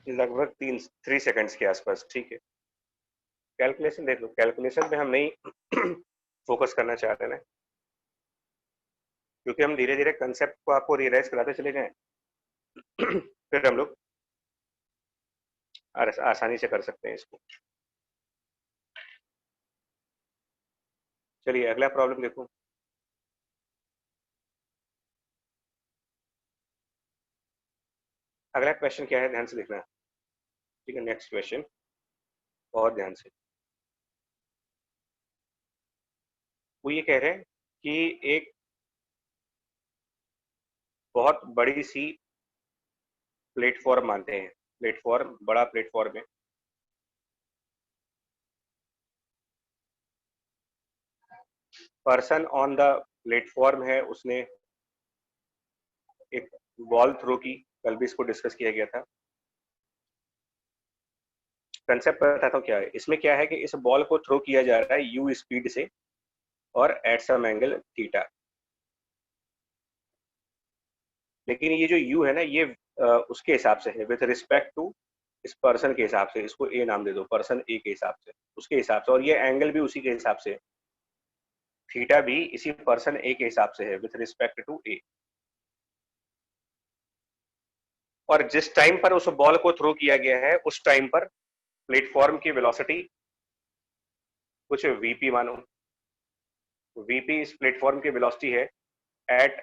लगभग 3 सेकंड्स के आसपास, ठीक है। कैलकुलेशन देख लो, कैलकुलेशन में हम नहीं फोकस करना चाह रहे ना, क्योंकि हम धीरे धीरे कंसेप्ट को आपको रियलाइज कराते चले जाएं फिर हम लोग आसानी से कर सकते हैं इसको। चलिए अगला प्रॉब्लम देखो। अगला क्वेश्चन क्या है, ध्यान से देखना, ठीक है। नेक्स्ट क्वेश्चन और ध्यान से, वो ये कह रहे हैं कि एक बहुत बड़ी सी प्लेटफॉर्म मानते हैं, प्लेटफॉर्म, बड़ा प्लेटफॉर्म है, पर्सन ऑन द प्लेटफॉर्म है, उसने एक बॉल थ्रो की, कल भी इसको डिस्कस किया गया था। कंसेप्ट बताता हूँ क्या है इसमें। क्या है कि इस बॉल को थ्रो किया जा रहा है यू स्पीड से और एट सम एंगल थीटा, लेकिन ये जो u है ना, ये उसके हिसाब से है विथ रिस्पेक्ट टू इस पर्सन के हिसाब से, इसको a नाम दे दो, पर्सन a के हिसाब से, उसके हिसाब से, और ये एंगल भी उसी के हिसाब से, थीटा भी इसी पर्सन a के हिसाब से है विथ रिस्पेक्ट टू a। और जिस टाइम पर उस बॉल को थ्रो किया गया है उस टाइम पर प्लेटफॉर्म की वेलोसिटी कुछ vp मानो, वीपी इस प्लेटफॉर्म की वेलोसिटी है एट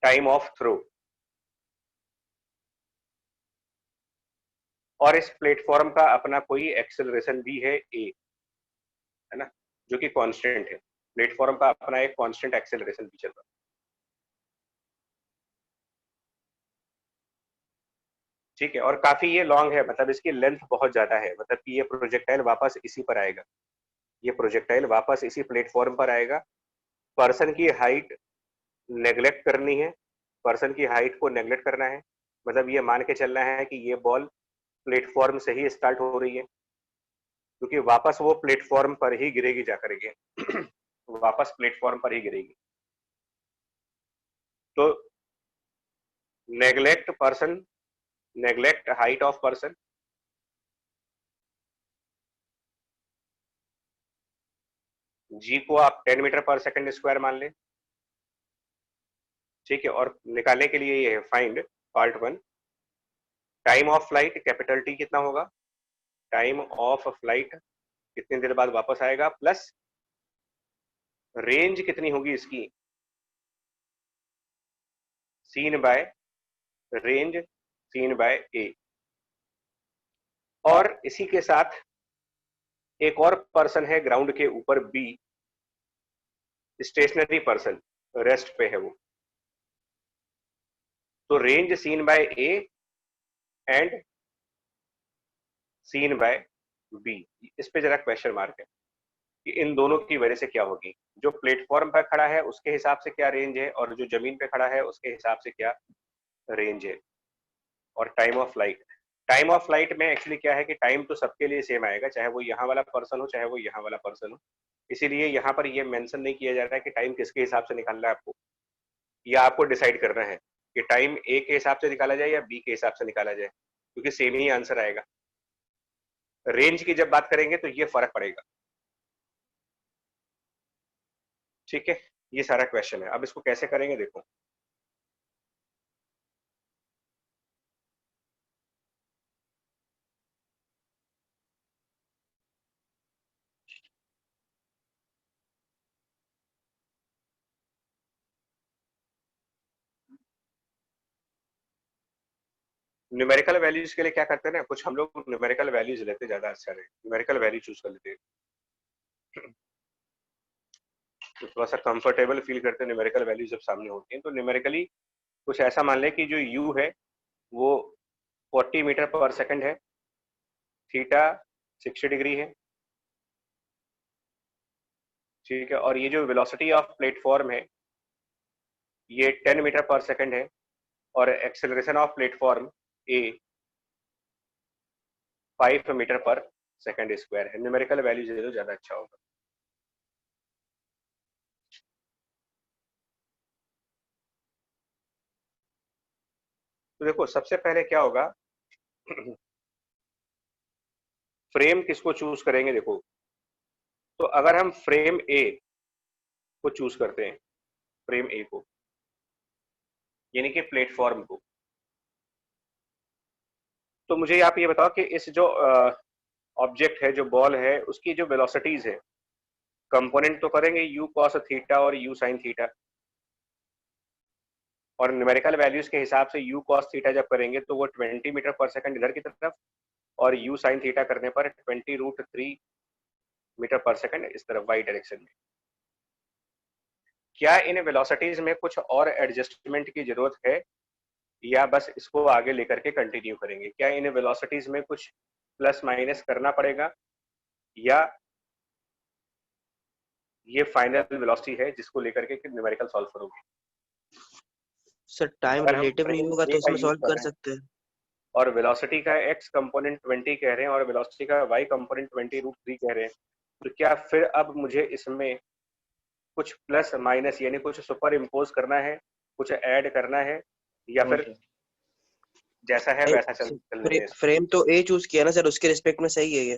टाइम ऑफ थ्रो, और इस प्लेटफॉर्म का अपना कोई एक्सेलरेशन भी है ए, है ना, जो कि कांस्टेंट है। प्लेटफॉर्म का अपना एक कांस्टेंट एक्सेलरेशन भी चल रहा है। ठीक है, और काफी ये लॉन्ग है, मतलब इसकी लेंथ बहुत ज्यादा है, मतलब कि ये प्रोजेक्टाइल वापस इसी पर आएगा, ये प्रोजेक्टाइल वापस इसी प्लेटफॉर्म पर आएगा। पर्सन की हाइट नेग्लेक्ट करनी है, पर्सन की हाइट को नेग्लेक्ट करना है, मतलब ये मान के चलना है कि ये बॉल प्लेटफॉर्म से ही स्टार्ट हो रही है, क्योंकि वापस वो प्लेटफॉर्म पर ही गिरेगी जा करके वापस प्लेटफॉर्म पर ही गिरेगी। तो neglect person, neglect height of person, g को आप 10 मीटर पर सेकंड स्क्वायर मान लें। ठीक है, और निकालने के लिए ये है find part 1, time of flight capital T कितना होगा, टाइम ऑफ फ्लाइट कितनी देर बाद वापस आएगा, प्लस रेंज कितनी होगी इसकी, seen by range, seen by a. और इसी के साथ एक और पर्सन है ग्राउंड के ऊपर बी, स्टेशनरी पर्सन, रेस्ट पे है वो। तो range seen by A and seen by B, इस पे जरा क्वेश्चन मार्क है कि इन दोनों की वजह से क्या होगी। जो प्लेटफॉर्म पर खड़ा है उसके हिसाब से क्या रेंज है, और जो जमीन पे खड़ा है उसके हिसाब से क्या रेंज है। और time of flight, time of flight में एक्चुअली क्या है कि टाइम तो सबके लिए सेम आएगा, चाहे वो यहाँ वाला पर्सन हो चाहे वो यहाँ वाला पर्सन हो। इसीलिए यहाँ पर ये मेंशन नहीं किया जा रहा है कि टाइम किसके हिसाब से निकालना है आपको, या आपको डिसाइड करना है कि टाइम ए के हिसाब से निकाला जाए या बी के हिसाब से निकाला जाए, क्योंकि सेम ही आंसर आएगा। रेंज की जब बात करेंगे तो ये फर्क पड़ेगा। ठीक है, ये सारा क्वेश्चन है। अब इसको कैसे करेंगे देखो। न्यूमेरिकल वैल्यूज के लिए क्या करते हैं ना, कुछ हम लोग न्यूमेरिकल वैल्यूज लेते ज्यादा अच्छा है, न्यूमेरिकल वैल्यू चूज कर लेते हैं, तो थोड़ा सा कंफर्टेबल फील करते हैं न्यूमेरिकल वैल्यूज जब सामने होती हैं। तो न्यूमेरिकली कुछ ऐसा मान लें कि जो यू है वो 40 मीटर पर सेकंड है, थीटा 60 डिग्री है। ठीक है, और ये जो वेलोसिटी ऑफ प्लेटफॉर्म है ये 10 मीटर पर सेकंड है, और acceleration of platform A 5 metre per second square है। न्यूमेरिकल वैल्यूज दे दो, ज्यादा अच्छा होगा। तो देखो सबसे पहले क्या होगा, फ्रेम किसको चूज करेंगे। देखो, तो अगर हम फ्रेम ए को चूज करते हैं, फ्रेम ए को यानी कि प्लेटफॉर्म को, तो मुझे आप ये बताओ कि इस जो ऑब्जेक्ट है, जो बॉल है, उसकी जो वेलोसिटीज है, कंपोनेंट तो करेंगे यू कॉस थीटा और यू साइन थीटा, और न्यूमेरिकल वैल्यूज के हिसाब से यू कॉस थीटा जब करेंगे तो वो 20 मीटर पर सेकंड इधर की तरफ, और यू साइन थीटा करने पर 20√3 मीटर पर सेकंड इस तरफ वाई डायरेक्शन में। क्या इन वेलोसिटीज में कुछ और एडजस्टमेंट की जरूरत है, या बस इसको आगे लेकर के कंटिन्यू करेंगे। क्या इन वेलोसिटीज में कुछ प्लस माइनस करना पड़ेगा, या ये फाइनल वेलोसिटी है जिसको लेकर के न्यूमेरिकल सॉल्व करोगे। सर टाइम अगर हम रिलेटिव नहीं फ्रेम होगा ए तो का उसमें यूज सॉल्व कर कर रहे हैं, सकते हैं। और वेलोसिटी का एक्स कंपोनेंट 20 कह रहे हैं और वेलोसिटी का वाई कंपोनेंट 20√3 कह रहे हैं, तो क्या फिर अब मुझे इसमें कुछ प्लस माइनस यानी कुछ सुपर इम्पोज करना है, कुछ ऐड करना है, या फिर जैसा है वैसा चलने दें इसको। फ्रेम तो ए चूज किया ना सर, उसके रिस्पेक्ट में सही है ये।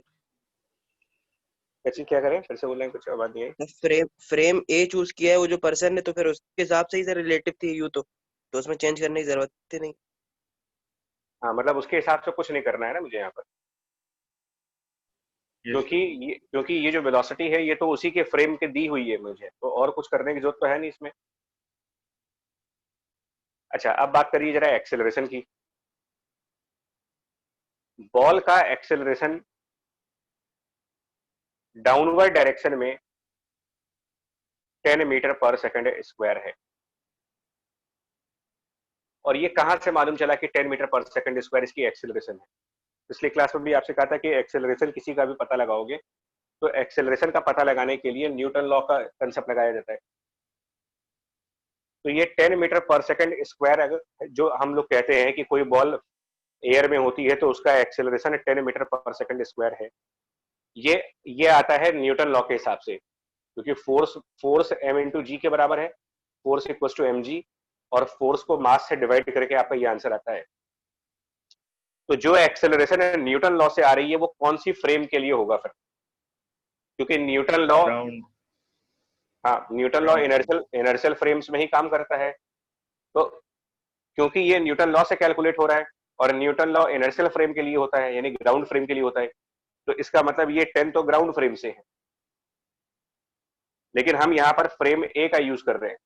कैसे क्या करें, फिर से बोलें, कुछ आवाज नहीं आई। फ्रेम ए चूज किया है वो जो पर्सन ने, तो फिर उसके हिसाब से ही सर रिलेटिव थी यू, तो उसमें चेंज करने की जरूरत ही नहीं। हाँ, मतलब उसके हिसाब से कुछ नहीं करना है ना मुझे यहाँ पर। क्योंकि ये जो वेलोसिटी है ये तो उसी के फ्रेम के दी हुई है मुझे, तो और कुछ करने की जरूरत तो है नहीं इसमें। अच्छा, अब बात करिए जरा एक्सेलरेशन की। बॉल का एक्सेलरेशन डाउनवर्ड डायरेक्शन में 10 मीटर पर सेकंड स्क्वायर है। और ये कहां से मालूम चला कि 10 मीटर पर सेकंड स्क्वायर इसकी एक्सेलरेशन है? पिछली क्लास में भी आपसे कहा था कि एक्सेलरेशन किसी का भी पता लगाओगे तो एक्सेलरेशन का पता लगाने के लिए न्यूटन लॉ का कंसेप्ट लगाया जाता है। तो ये 10 मीटर पर सेकंड स्क्वायर अगर जो हम लोग कहते हैं कि कोई बॉल एयर में होती है तो उसका acceleration 10 meter per second square है, ये आता है न्यूटन लॉ के हिसाब से, क्योंकि फोर्स m इंटू जी के बराबर है, force equal to M G, और फोर्स को मास से डिवाइड करके आपका ये आंसर आता है। तो जो एक्सेलरेशन है न्यूटन लॉ से आ रही है वो कौन सी फ्रेम के लिए होगा फिर? क्योंकि न्यूटन लॉ, हाँ न्यूटन लॉ इनर्शियल फ्रेम्स में ही काम करता है। तो क्योंकि ये न्यूटन लॉ से कैलकुलेट हो रहा है और न्यूटन लॉ इनर्शियल फ्रेम के लिए होता है, यानी ग्राउंड फ्रेम के लिए होता है, तो इसका मतलब ये 10 तो ग्राउंड फ्रेम से है, लेकिन हम यहाँ पर फ्रेम ए का यूज कर रहे हैं।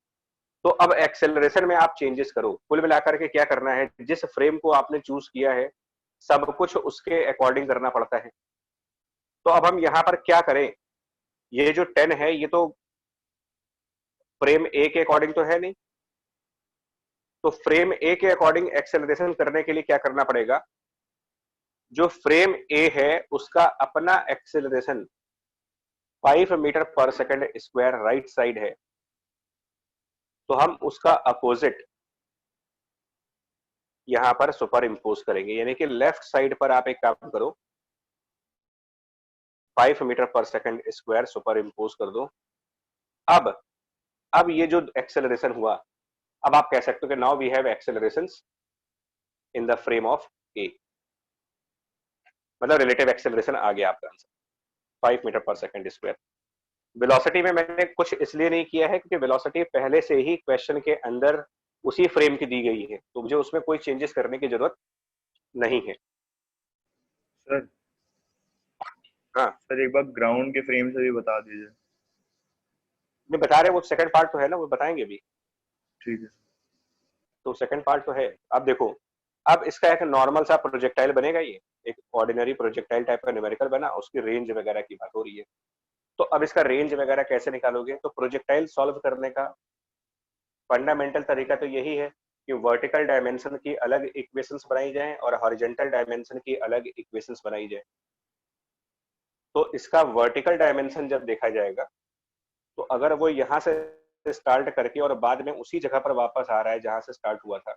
तो अब एक्सेलरेशन में आप चेंजेस करो। कुल मिलाकर के क्या करना है, जिस फ्रेम को आपने चूज किया है सब कुछ उसके अकॉर्डिंग करना पड़ता है। तो अब हम यहाँ पर क्या करें, ये जो 10 है ये तो फ्रेम ए के अकॉर्डिंग तो है नहीं, तो फ्रेम ए के अकॉर्डिंग एक्सेलरेशन करने के लिए क्या करना पड़ेगा, जो फ्रेम ए है उसका अपना acceleration 5 metre per second square right side है, तो हम उसका अपोजिट यहां पर सुपर इंपोज करेंगे, यानी कि लेफ्ट साइड पर आप एक काम करो, 5 metre per second square super impose कर दो। अब ये जो एक्सेलरेशन हुआ, अब आप कह सकते हो कि now we have accelerations in the frame of A, मतलब रिलेटिव एक्सेलरेशन आ गया आपका answer 5 metre per second square. Velocity में मैंने कुछ इसलिए नहीं किया है क्योंकि वेलोसिटी पहले से ही क्वेश्चन के अंदर उसी फ्रेम की दी गई है, तो मुझे उसमें कोई चेंजेस करने की जरूरत नहीं है। सर हाँ सर एक बार ग्राउंड के फ्रेम से भी बता दीजिए। नहीं बता रहे, वो सेकंड पार्ट तो है ना, वो बताएंगे भी। ठीक है। तो सेकंड पार्ट तो है। अब देखो, अब इसका एक नॉर्मल सा प्रोजेक्टाइल बनेगा, ये एक ऑर्डिनरी प्रोजेक्टाइल टाइप का न्यूमेरिकल बना, उसकी रेंज वगैरह की बात हो रही है। तो अब इसका रेंज वगैरह कैसे निकालोगे, तो प्रोजेक्टाइल सॉल्व करने का फंडामेंटल तरीका तो यही है कि वर्टिकल डायमेंशन की अलग इक्वेशंस बनाई जाएं और हॉरिजॉन्टल डायमेंशन की अलग इक्वेशंस बनाई जाए। तो इसका वर्टिकल डायमेंशन जब देखा जाएगा तो अगर वो यहाँ से स्टार्ट करके और बाद में उसी जगह पर वापस आ रहा है जहां से स्टार्ट हुआ था,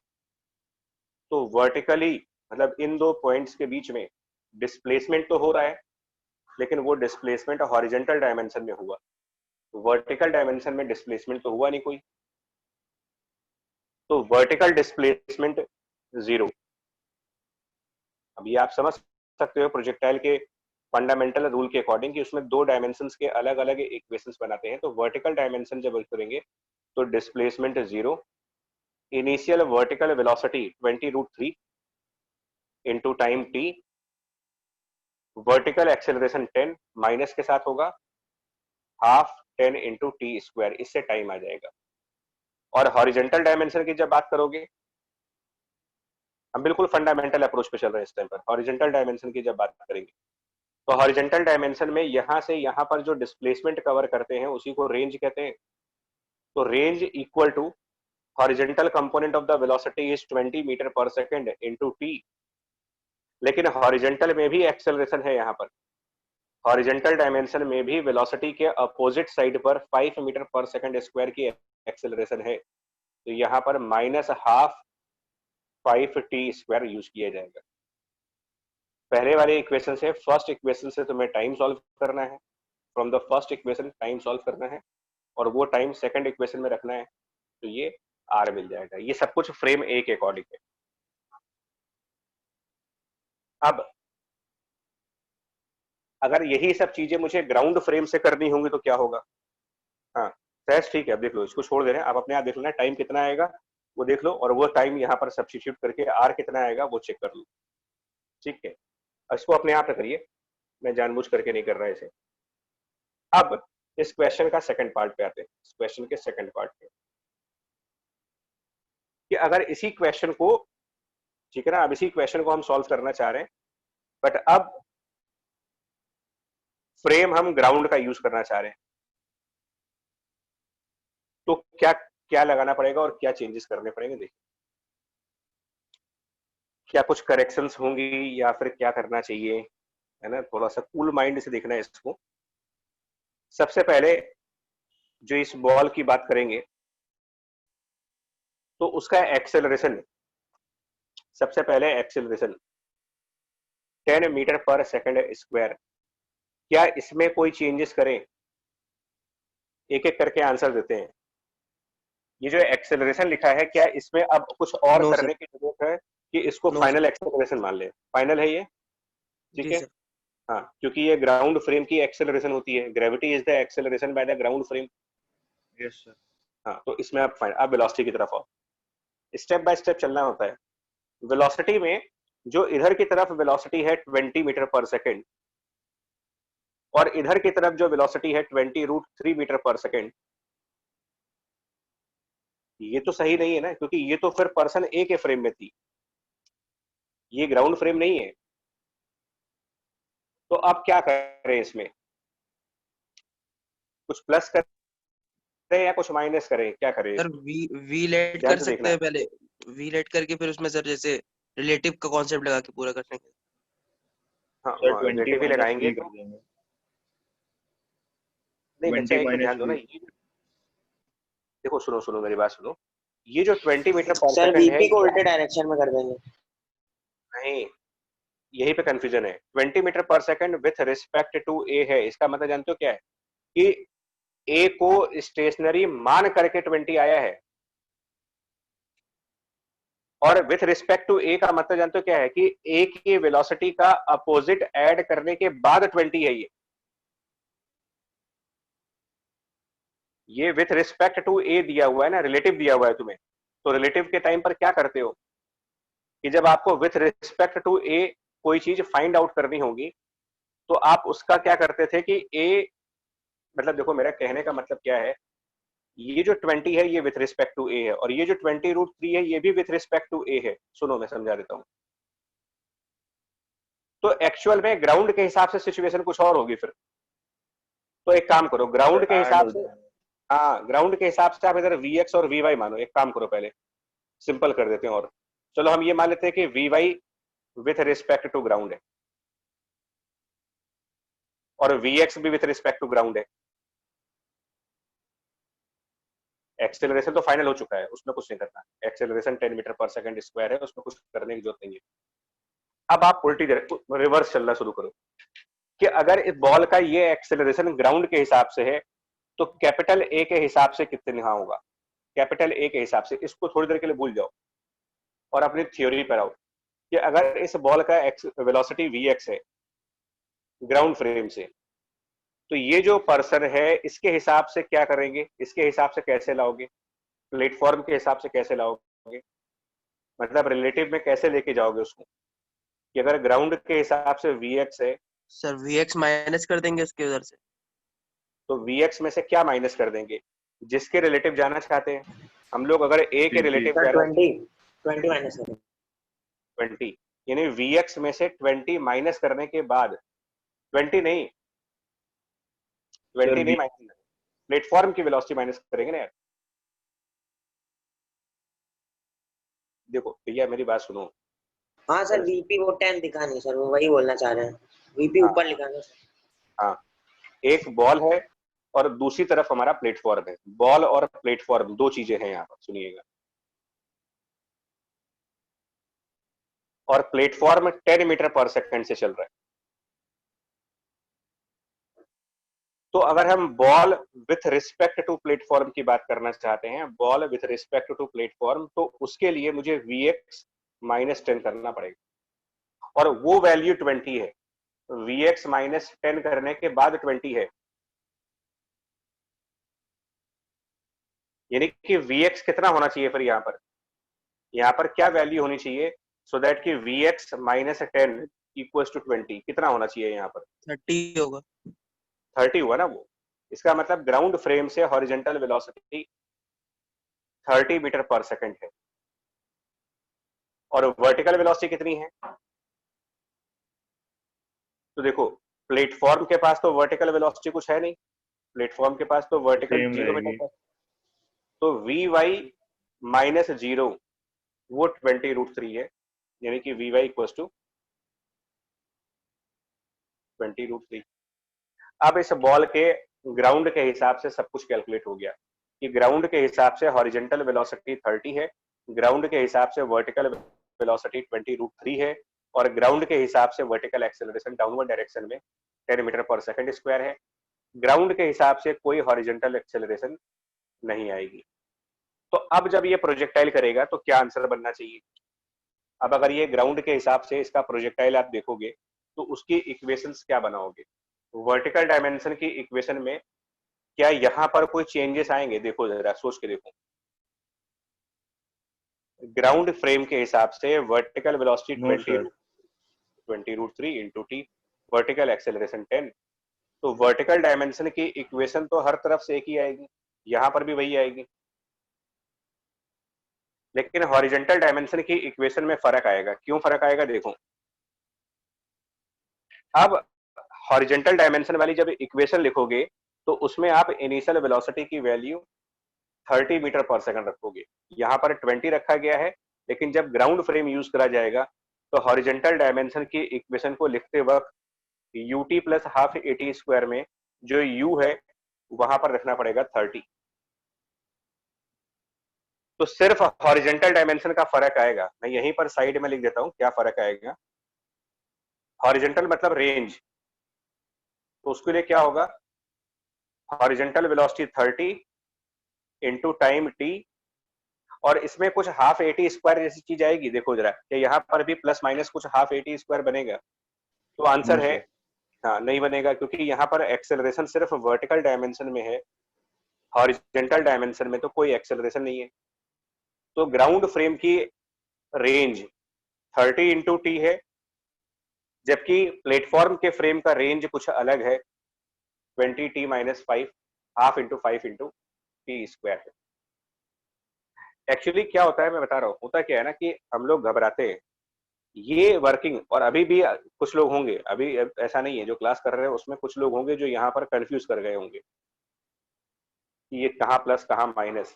तो वर्टिकली मतलब इन दो पॉइंट्स के बीच में डिस्प्लेसमेंट तो हो रहा है, लेकिन वो डिस्प्लेसमेंट हॉरिजॉन्टल डायमेंशन में हुआ, वर्टिकल डायमेंशन में डिस्प्लेसमेंट तो हुआ नहीं कोई, तो वर्टिकल डिस्प्लेसमेंट 0। अब ये आप समझ सकते हो प्रोजेक्टाइल के फंडामेंटल रूल के अकॉर्डिंग कि उसमें दो डायमेंशंस के अलग अलग इक्वेशंस बनाते हैं। तो वर्टिकल डायमेंशन जब करेंगे तो displacement 0, initial vertical velocity 20√3 into time t, vertical acceleration 10 minus के साथ होगा हाफ 10 इंटू टी स्क्वायर, इससे टाइम आ जाएगा। और हॉरिजॉन्टल डायमेंशन की जब बात करोगे, हम बिल्कुल फंडामेंटल अप्रोच पे चल रहे हैं इस टाइम पर, हॉरिजॉन्टल डायमेंशन की जब बात करेंगे तो हॉरिजॉन्टल डायमेंशन में यहां से यहां पर जो डिस्प्लेसमेंट कवर करते हैं उसी को रेंज कहते हैं। तो range equal to horizontal component of the velocity is 20 meter per second into T, लेकिन हॉरिजॉन्टल में भी एक्सेलरेशन है, यहाँ पर हॉरिजॉन्टल डायमेंशन में भी वेलोसिटी के अपोजिट साइड पर 5 मीटर पर सेकंड स्क्वायर की एक्सेलरेशन है, तो यहाँ पर minus half 5t square use किया जाएगा। पहले वाले इक्वेशन से, फर्स्ट इक्वेशन से तुम्हें टाइम सॉल्व करना है, from the first equation time solve करना है और वो टाइम सेकंड इक्वेशन में रखना है, तो ये r मिल जाएगा। ये सब कुछ फ्रेम ए के अकॉर्डिंग है। अब अगर यही सब चीजें मुझे ग्राउंड फ्रेम से करनी होंगी तो क्या होगा? हाँ सहज ठीक है, अब देख लो, इसको छोड़ दे रहे हैं, आप अपने आप देख लेना टाइम कितना आएगा वो देख लो, और वो टाइम यहाँ पर सब्स्टिट्यूट करके r कितना आएगा वो चेक कर लो, ठीक है। इसको अपने आप करिए, मैं जानबूझ करके नहीं कर रहा इसे। अब इस क्वेश्चन का सेकंड पार्ट पे आते हैं, इस क्वेश्चन के सेकंड पार्ट पे, कि अगर इसी क्वेश्चन को, ठीक है ना, अब इसी क्वेश्चन को हम सॉल्व करना चाह रहे हैं, बट अब फ्रेम हम ग्राउंड का यूज करना चाह रहे हैं, तो क्या क्या लगाना पड़ेगा और क्या चेंजेस करने पड़ेंगे, देखिए क्या कुछ करेक्शंस होंगी या फिर क्या करना चाहिए, है ना, थोड़ा सा कूल माइंड से देखना है इसको। सबसे पहले जो इस बॉल की बात करेंगे तो उसका एक्सेलरेशन, सबसे पहले acceleration 10 meter per second square, क्या इसमें कोई चेंजेस करें? एक एक करके आंसर देते हैं। ये जो एक्सेलरेशन लिखा है, क्या इसमें अब कुछ और नो करने सर, की जरूरत है कि इसको नो फाइनल सर। एक्सेलरेशन मान ले? फाइनल है ये, ठीक जी है। सर। हाँ, क्योंकि ये ग्राउंड फ्रेम की एक्सेलरेशन होती है, gravity is the acceleration by the ground frame. Yes sir. हाँ, तो इसमें आप फाइनल, आप वेलोसिटी की तरफ आओ, स्टेप बाय स्टेप चलना होता है। वेलोसिटी में जो इधर की तरफ वेलोसिटी है 20 मीटर पर सेकेंड, और इधर की तरफ जो वेलोसिटी है 20√3 मीटर पर सेकेंड, ये तो सही नहीं है ना, क्योंकि ये तो फिर पर्सन ए के फ्रेम में थी, ये ग्राउंड फ्रेम नहीं है। तो अब क्या करें इसमें, कुछ प्लस करें या कुछ माइनस करें, क्या करें सर इसमें? वी लेट ध्यान कर से सकते देखना हैं है। पहले, वी लेट करके फिर उसमें सर जैसे रिलेटिव का कॉन्सेप्ट लगा के पूरा कर देंगे। हाँ सर हाँ, 20 रिलेटिव ही माइनस लगाएंगे 3 तो। कर देंगे। नहीं बच्चा, 20 एक तो माइनस ध्यान दो ना, 3। ये देखो, सुनो सुनो मेरी बात सुनो, ये जो 20 मीटर पर सर सेकंड है, वीपी को ये उल्टे डायरेक्शन में कर देंगे। नहीं, यही पे कंफ्यूजन है। 20 meter per second with respect to ए है, इसका मतलब जानते हो क्या है, कि ए को स्टेशनरी मान करके 20 आया है, और विथ रिस्पेक्ट टू ए का मतलब जानते हो क्या है, कि ए की वेलोसिटी का अपोजिट ऐड करने के बाद 20 है ये विथ रिस्पेक्ट टू ए दिया हुआ है ना, रिलेटिव दिया हुआ है तुम्हें। तो रिलेटिव के टाइम पर क्या करते हो, कि जब आपको विथ रिस्पेक्ट टू ए कोई चीज फाइंड आउट करनी होगी, तो आप उसका क्या करते थे कि ए, मतलब देखो मेरा कहने का मतलब क्या है, ये जो 20 है ये विथ रिस्पेक्ट टू ए है, और ये जो 20√3 है ये भी विथ रिस्पेक्ट टू ए है। सुनो मैं समझा देता हूं। तो एक्चुअल में ग्राउंड के हिसाब से सिचुएशन कुछ और होगी फिर। तो एक काम करो, ग्राउंड सर के ऐड हिसाब हो से, जाएगा। हाँ ग्राउंड के हिसाब से आप इधर Vx और Vy मानो। एक काम करो, पहले सिंपल कर देते हैं, और चलो हम ये मान लेते हैं कि Vy with respect to ground है, और Vx भी विथ रिस्पेक्ट टू ग्राउंड है। एक्सेलरेशन तो फाइनल हो चुका है, उसमें कुछ नहीं करना। Acceleration 10 meter per second square है, उसमें कुछ करने की जरूरत नहीं है। अब आप उल्टी रिवर्स चलना शुरू करो, कि अगर इस बॉल का ये एक्सेलरेशन ग्राउंड के हिसाब से है, तो कैपिटल ए के हिसाब से कितना होगा? कैपिटल ए के हिसाब से, इसको थोड़ी देर के लिए भूल जाओ और अपनी थ्योरी पर आओ, कि अगर इस बॉल का वेलोसिटी Vx है ग्राउंड फ्रेम से, तो ये जो पर्सन है इसके हिसाब से क्या करेंगे, इसके हिसाब से कैसे लाओगे, प्लेटफॉर्म के हिसाब से कैसे लाओगे, मतलब रिलेटिव में कैसे लेके जाओगे उसको, कि अगर ग्राउंड के हिसाब से Vx है, सर Vx माइनस कर देंगे उसके उधर से। तो Vx में से क्या माइनस कर देंगे? जिसके रिलेटिव जाना चाहते हैं हम लोग, अगर ए के रिलेटिव सर जाना 20 माइनस करें। 20, यानी Vx में से 20 माइनस करने के बाद, 20 नहीं, सर 20 नहीं माइनस, प्लेटफॉर्म की वेलोसिटी माइनस करेंगे ना यार। देखो भैया मेरी बात सुनो। हाँ सर वीपी वो 10 दिखा नहीं सर, वो वही बोलना चाह रहे हैं, वीपी हाँ ऊपर लिखा है। हाँ, एक बॉल है और दूसरी तरफ हमारा प्लेटफॉर्म है। बॉल और प्लेटफॉर्म दो चीजें हैं यहाँ पर, सुनिएगा। और प्लेटफॉर्म 10 मीटर पर सेकंड से चल रहा है। तो अगर हम ball with respect to platform की बात करना चाहते हैं, ball with respect to platform, तो उसके लिए मुझे Vx -10 करना पड़ेगा, और वो वैल्यू 20 है। Vx -10 करने के बाद 20 है, यानी कि Vx कितना होना चाहिए फिर यहाँ पर क्या वैल्यू होनी चाहिए, सो दैट कि Vx -10 इक्वल टू 20 कितना होना चाहिए यहाँ पर? 30 होगा। 30 हुआ ना वो। इसका मतलब ग्राउंड फ्रेम से horizontal velocity 30 metre per second है, और वर्टिकल वेलोसिटी कितनी है? तो देखो, प्लेटफॉर्म के पास तो वर्टिकल वेलोसिटी कुछ है नहीं, प्लेटफॉर्म के पास तो वर्टिकल सेम 0 मीटर रहेगी। पर। तो वी वाई माइनस 0 वो 20√3 है, यानी कि वी वाई इक्वल टू 20√3। अब इस बॉल के ग्राउंड के हिसाब से सब कुछ कैलकुलेट हो गया कि ग्राउंड के हिसाब से हॉरिजेंटल वेलोसिटी 30 है, ग्राउंड के हिसाब से वर्टिकल वेलोसिटी 20√3 है, और ग्राउंड के हिसाब से वर्टिकल एक्सेलरेशन डाउनवर्ड डायरेक्शन में 10 मीटर पर सेकंड स्क्वायर है। ग्राउंड के हिसाब से कोई हॉरिजेंटल एक्सेलरेशन नहीं आएगी। तो अब जब ये प्रोजेक्टाइल करेगा तो क्या आंसर बनना चाहिए? अब अगर ये ग्राउंड के हिसाब से इसका प्रोजेक्टाइल आप देखोगे तो उसकी इक्वेशंस क्या बनाओगे? वर्टिकल डायमेंशन की इक्वेशन में क्या यहाँ पर कोई चेंजेस आएंगे? देखो जरा सोच के देखो। ग्राउंड फ्रेम के हिसाब से vertical velocity no sir. 20√3 into T, vertical acceleration 10। तो वर्टिकल डायमेंशन की इक्वेशन तो हर तरफ से एक ही आएगी, यहाँ पर भी वही आएगी, लेकिन हॉरिजेंटल डायमेंशन की इक्वेशन में फर्क आएगा। क्यों फर्क आएगा? देखो, अब हॉरिजेंटल डायमेंशन वाली जब इक्वेशन लिखोगे तो उसमें आप इनिशियल वेलोसिटी की वैल्यू 30 मीटर पर सेकंड रखोगे, यहाँ पर 20 रखा गया है, लेकिन जब ग्राउंड फ्रेम यूज करा जाएगा तो हॉरिजेंटल डायमेंशन की इक्वेशन को लिखते वक्त ut plus half eighty square में जो u है वहां पर रखना पड़ेगा 30। तो सिर्फ हॉरिजेंटल डायमेंशन का फर्क आएगा। मैं यहीं पर साइड में लिख देता हूं क्या फर्क आएगा। हॉरिजेंटल मतलब रेंज, तो उसके लिए क्या होगा? Horizontal velocity 30 into time T, और इसमें कुछ हाफ एटी स्क्वायर जैसी चीज आएगी। देखो जरा कि यहाँ पर भी प्लस माइनस कुछ हाफ एटी स्क्वायर बनेगा? तो आंसर नो है सर। हाँ, नहीं बनेगा, क्योंकि यहाँ पर एक्सेलरेशन सिर्फ वर्टिकल डायमेंशन में है, हॉरिजेंटल डायमेंशन में तो कोई एक्सेलरेशन नहीं है। तो ग्राउंड फ्रेम की रेंज 30 इंटू टी है, जबकि प्लेटफॉर्म के फ्रेम का रेंज कुछ अलग है, 20t-5, half into 5 into t square है। एक्चुअली क्या होता है मैं बता रहा हूँ, होता क्या है ना कि हम लोग घबराते हैं ये वर्किंग, और अभी भी कुछ लोग होंगे, अभी ऐसा नहीं है, जो क्लास कर रहे हैं उसमें कुछ लोग होंगे जो यहाँ पर कंफ्यूज कर गए होंगे कि ये कहाँ प्लस कहाँ माइनस।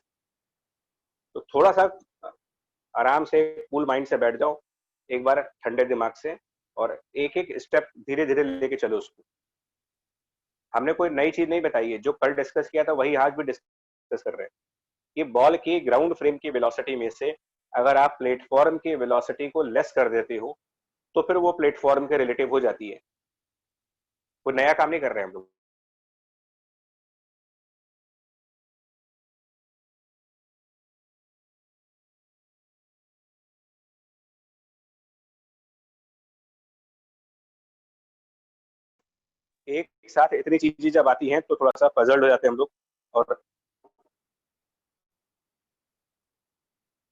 तो थोड़ा सा आराम से कूल माइंड से बैठ जाओ एक बार, ठंडे दिमाग से, और एक एक स्टेप धीरे धीरे लेके चलो उसको। हमने कोई नई चीज नहीं बताई है, जो कल डिस्कस किया था वही आज भी डिस्कस कर रहे हैं कि बॉल की ग्राउंड फ्रेम की वेलोसिटी में से अगर आप प्लेटफॉर्म की वेलोसिटी को लेस कर देते हो तो फिर वो प्लेटफॉर्म के रिलेटिव हो जाती है। कोई नया काम नहीं कर रहे हैं हम लोग। एक साथ इतनी चीजें जब आती हैं तो थोड़ा सा पजल्ड हो जाते हैं हम लोग, और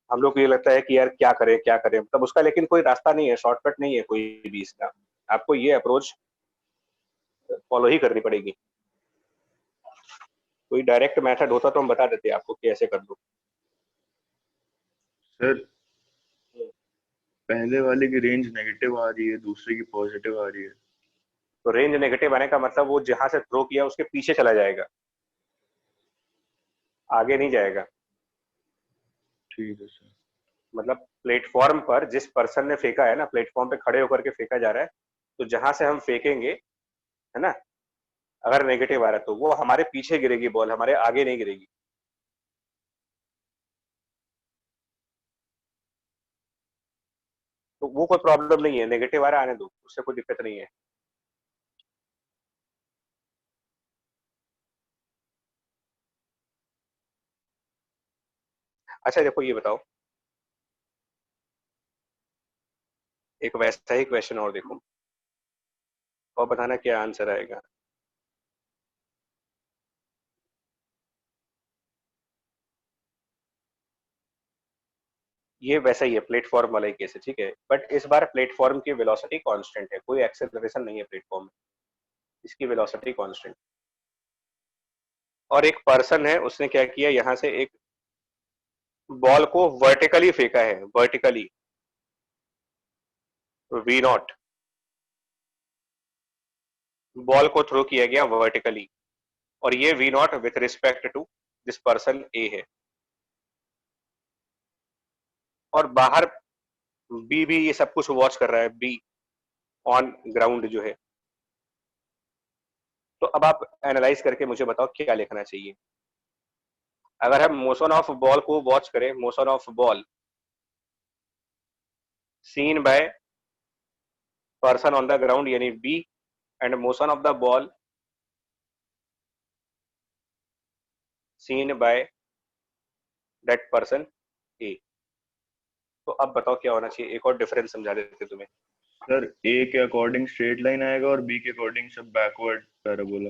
हम लोग को ये लगता है कि यार क्या करें क्या करें, तब उसका लेकिन कोई रास्ता नहीं है, शॉर्टकट नहीं है कोई भी इसका। आपको ये अप्रोच फॉलो ही करनी पड़ेगी। कोई डायरेक्ट मेथड होता तो हम बता देते आपको कि ऐसे कर दो। सर पहले वाले की रेंज नेगेटिव आ रही है, दूसरे की पॉजिटिव आ रही है। तो रेंज नेगेटिव आने का मतलब वो जहां से थ्रो किया उसके पीछे चला जाएगा, आगे नहीं जाएगा। ठीक है सर। मतलब प्लेटफॉर्म पर जिस पर्सन ने फेंका है ना, प्लेटफॉर्म पे खड़े होकर के फेंका जा रहा है, तो जहां से हम फेंकेंगे, है ना, अगर नेगेटिव आ रहा है तो वो हमारे पीछे गिरेगी बॉल, हमारे आगे नहीं गिरेगी। तो वो कोई प्रॉब्लम नहीं है, नेगेटिव आ रहा है आने दो, उससे कोई दिक्कत नहीं है। अच्छा देखो ये बताओ, एक वैसा ही क्वेश्चन और देखो, और बताना क्या आंसर आएगा। ये वैसा ही है, प्लेटफॉर्म वाला ही केस है, ठीक है। बट इस बार प्लेटफॉर्म की वेलोसिटी कांस्टेंट है, कोई एक्सेलरेशन नहीं है प्लेटफॉर्म में, इसकी वेलोसिटी कांस्टेंट। और एक पर्सन है, उसने क्या किया, यहां से एक बॉल को वर्टिकली फेंका है, वर्टिकली, वी नॉट, बॉल को थ्रो किया गया वर्टिकली, और ये v nought with respect to this person A है, और बाहर बी भी ये सब कुछ वॉच कर रहा है, बी ऑन ग्राउंड जो है। तो अब आप एनालाइज करके मुझे बताओ क्या लिखना चाहिए। अगर हम मोशन ऑफ बॉल को वॉच करें, motion of ball seen by person on the ground यानी B, and motion of the ball seen by that person A. तो अब बताओ क्या होना चाहिए, एक और डिफरेंस समझा देते तुम्हें। सर ए के अकॉर्डिंग स्ट्रेट लाइन आएगा और बी के अकॉर्डिंग सब बैकवर्ड पैराबोला।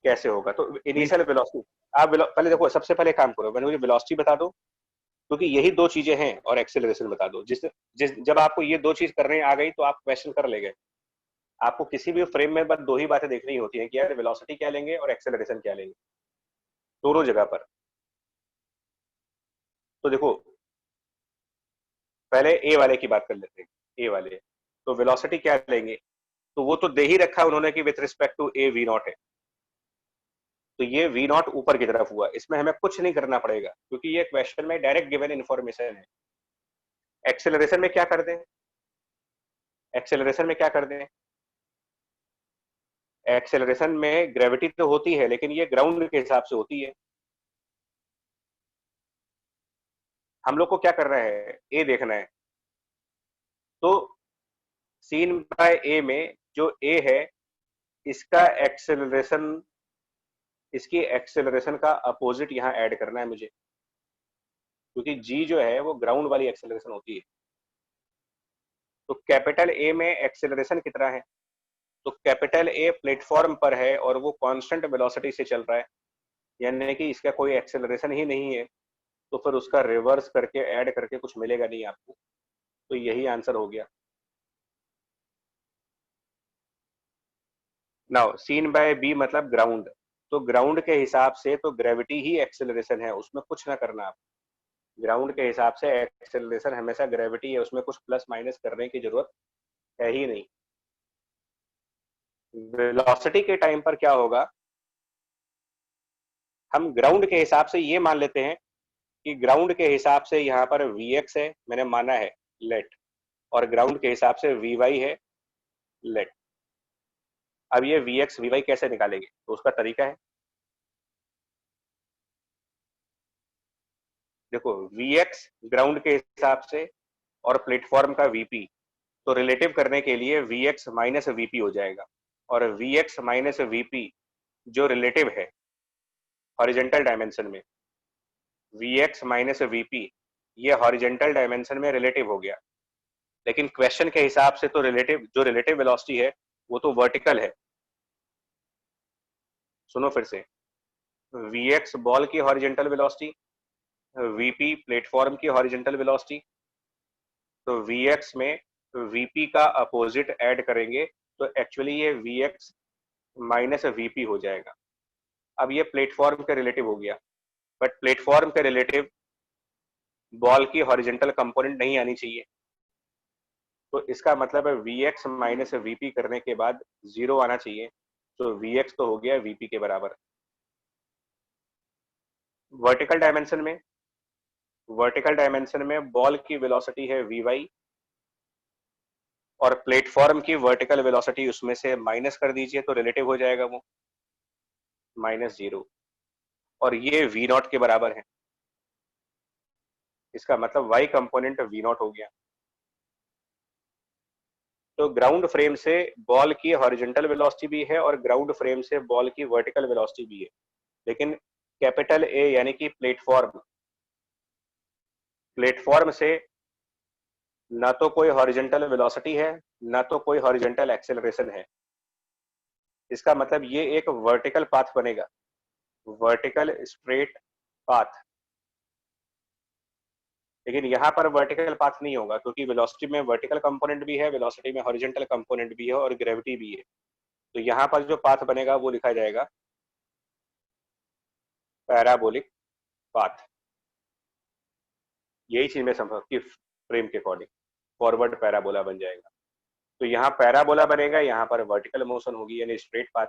कैसे होगा, तो मीन्स इनिशियल वेलोसिटी, आप पहले देखो, सबसे पहले काम करो, मैंने मुझे वेलोसिटी बता दो, क्योंकि यही दो चीजें हैं, और एक्सेलरेशन बता दो। जब आपको ये दो चीज करने आ गई तो आप क्वेश्चन कर ले गए। आपको किसी भी फ्रेम में बस दो ही बातें देखनी होती है कि यार वेलोसिटी क्या लेंगे और एक्सेलरेशन क्या लेंगे, दोनों जगह पर। तो देखो, पहले ए वाले की बात कर लेते हैं, ए वाले। तो वेलोसिटी क्या लेंगे, तो वो तो दे ही रखा उन्होंने कि with respect to A V naught है, तो ये वी नॉट ऊपर की तरफ हुआ, इसमें हमें कुछ नहीं करना पड़ेगा, क्योंकि ये क्वेश्चन में डायरेक्ट गिवन इन्फॉर्मेशन है। एक्सेलरेशन में क्या कर दें, एक्सेलरेशन में क्या कर दें, एक्सेलरेशन में ग्रेविटी तो होती है, लेकिन ये ग्राउंड के हिसाब से होती है। हम लोग को क्या करना है, ए देखना है। तो सीन बाय ए में जो ए है, इसका एक्सेलरेशन, इसकी एक्सेलरेशन का अपोजिट यहां ऐड करना है मुझे, क्योंकि जी जो है वो ग्राउंड वाली एक्सेलरेशन होती है। तो कैपिटल ए में एक्सेलरेशन कितना है, तो कैपिटल ए प्लेटफॉर्म पर है और वो कांस्टेंट वेलोसिटी से चल रहा है, यानी कि इसका कोई एक्सेलरेशन ही नहीं है, तो फिर उसका रिवर्स करके ऐड करके कुछ मिलेगा नहीं आपको। तो यही आंसर हो गया। नाउ सीन बाय बी मतलब ग्राउंड, तो ग्राउंड के हिसाब से तो ग्रेविटी ही एक्सेलरेशन है, उसमें कुछ ना करना आप। ग्राउंड के हिसाब से एक्सेलरेशन हमेशा ग्रेविटी है, उसमें कुछ प्लस माइनस करने की जरूरत है ही नहीं। वेलोसिटी के टाइम पर क्या होगा, हम ग्राउंड के हिसाब से ये मान लेते हैं कि ग्राउंड के हिसाब से यहाँ पर Vx है, मैंने माना है, लेट, और ग्राउंड के हिसाब से Vy है, लेट। अब ये Vx Vy कैसे निकालेंगे, तो उसका तरीका है, देखो Vx ग्राउंड के हिसाब से और प्लेटफॉर्म का Vp, तो रिलेटिव करने के लिए Vx माइनस Vp हो जाएगा, और Vx माइनस Vp जो रिलेटिव है हॉरिजेंटल डायमेंशन में, Vx माइनस Vp ये हॉरिजेंटल डायमेंशन में रिलेटिव हो गया, लेकिन क्वेश्चन के हिसाब से तो रिलेटिव, जो रिलेटिव वेलोसिटी है वो तो वर्टिकल है। सुनो फिर से, Vx बॉल की हॉरिजेंटल वेलोसिटी, Vp प्लेटफॉर्म की हॉरिजेंटल वेलोसिटी, तो Vx में Vp का अपोजिट ऐड करेंगे तो एक्चुअली ये Vx माइनस Vp हो जाएगा। अब ये प्लेटफॉर्म के रिलेटिव हो गया, बट प्लेटफॉर्म के रिलेटिव बॉल की हॉरिजेंटल कंपोनेंट नहीं आनी चाहिए, तो इसका मतलब है Vx माइनस Vp करने के बाद जीरो आना चाहिए, तो Vx तो हो गया Vp के बराबर। वर्टिकल डायमेंशन में, वर्टिकल डायमेंशन में बॉल की वेलोसिटी है Vy, और प्लेटफॉर्म की वर्टिकल वेलोसिटी उसमें से माइनस कर दीजिए तो रिलेटिव हो जाएगा वो माइनस जीरो, और ये V नॉट के बराबर है, इसका मतलब y कंपोनेंट V नॉट हो गया। तो ग्राउंड फ्रेम से बॉल की हॉरिजॉन्टल वेलोसिटी भी है और ग्राउंड फ्रेम से बॉल की वर्टिकल वेलोसिटी भी है, लेकिन कैपिटल ए यानी कि प्लेटफॉर्म, प्लेटफॉर्म से ना तो कोई हॉरिजॉन्टल वेलोसिटी है ना तो कोई हॉरिजॉन्टल एक्सेलरेशन है, इसका मतलब ये एक वर्टिकल पाथ बनेगा, वर्टिकल स्ट्रेट पाथ। लेकिन यहाँ पर वर्टिकल पाथ नहीं होगा क्योंकि वेलोसिटी में वर्टिकल कंपोनेंट भी है, वेलोसिटी में हॉरिजॉन्टल कंपोनेंट भी है और ग्रेविटी भी है। तो यहाँ पर जो पाथ बनेगा वो लिखा जाएगा पैराबोलिक पाथ। यही चीज मैं समझ कि फ्रेम के अकॉर्डिंग फॉरवर्ड पैराबोला बन जाएगा। तो यहाँ पैराबोला बनेगा, यहाँ पर वर्टिकल मोशन होगी यानी स्ट्रेट पाथ।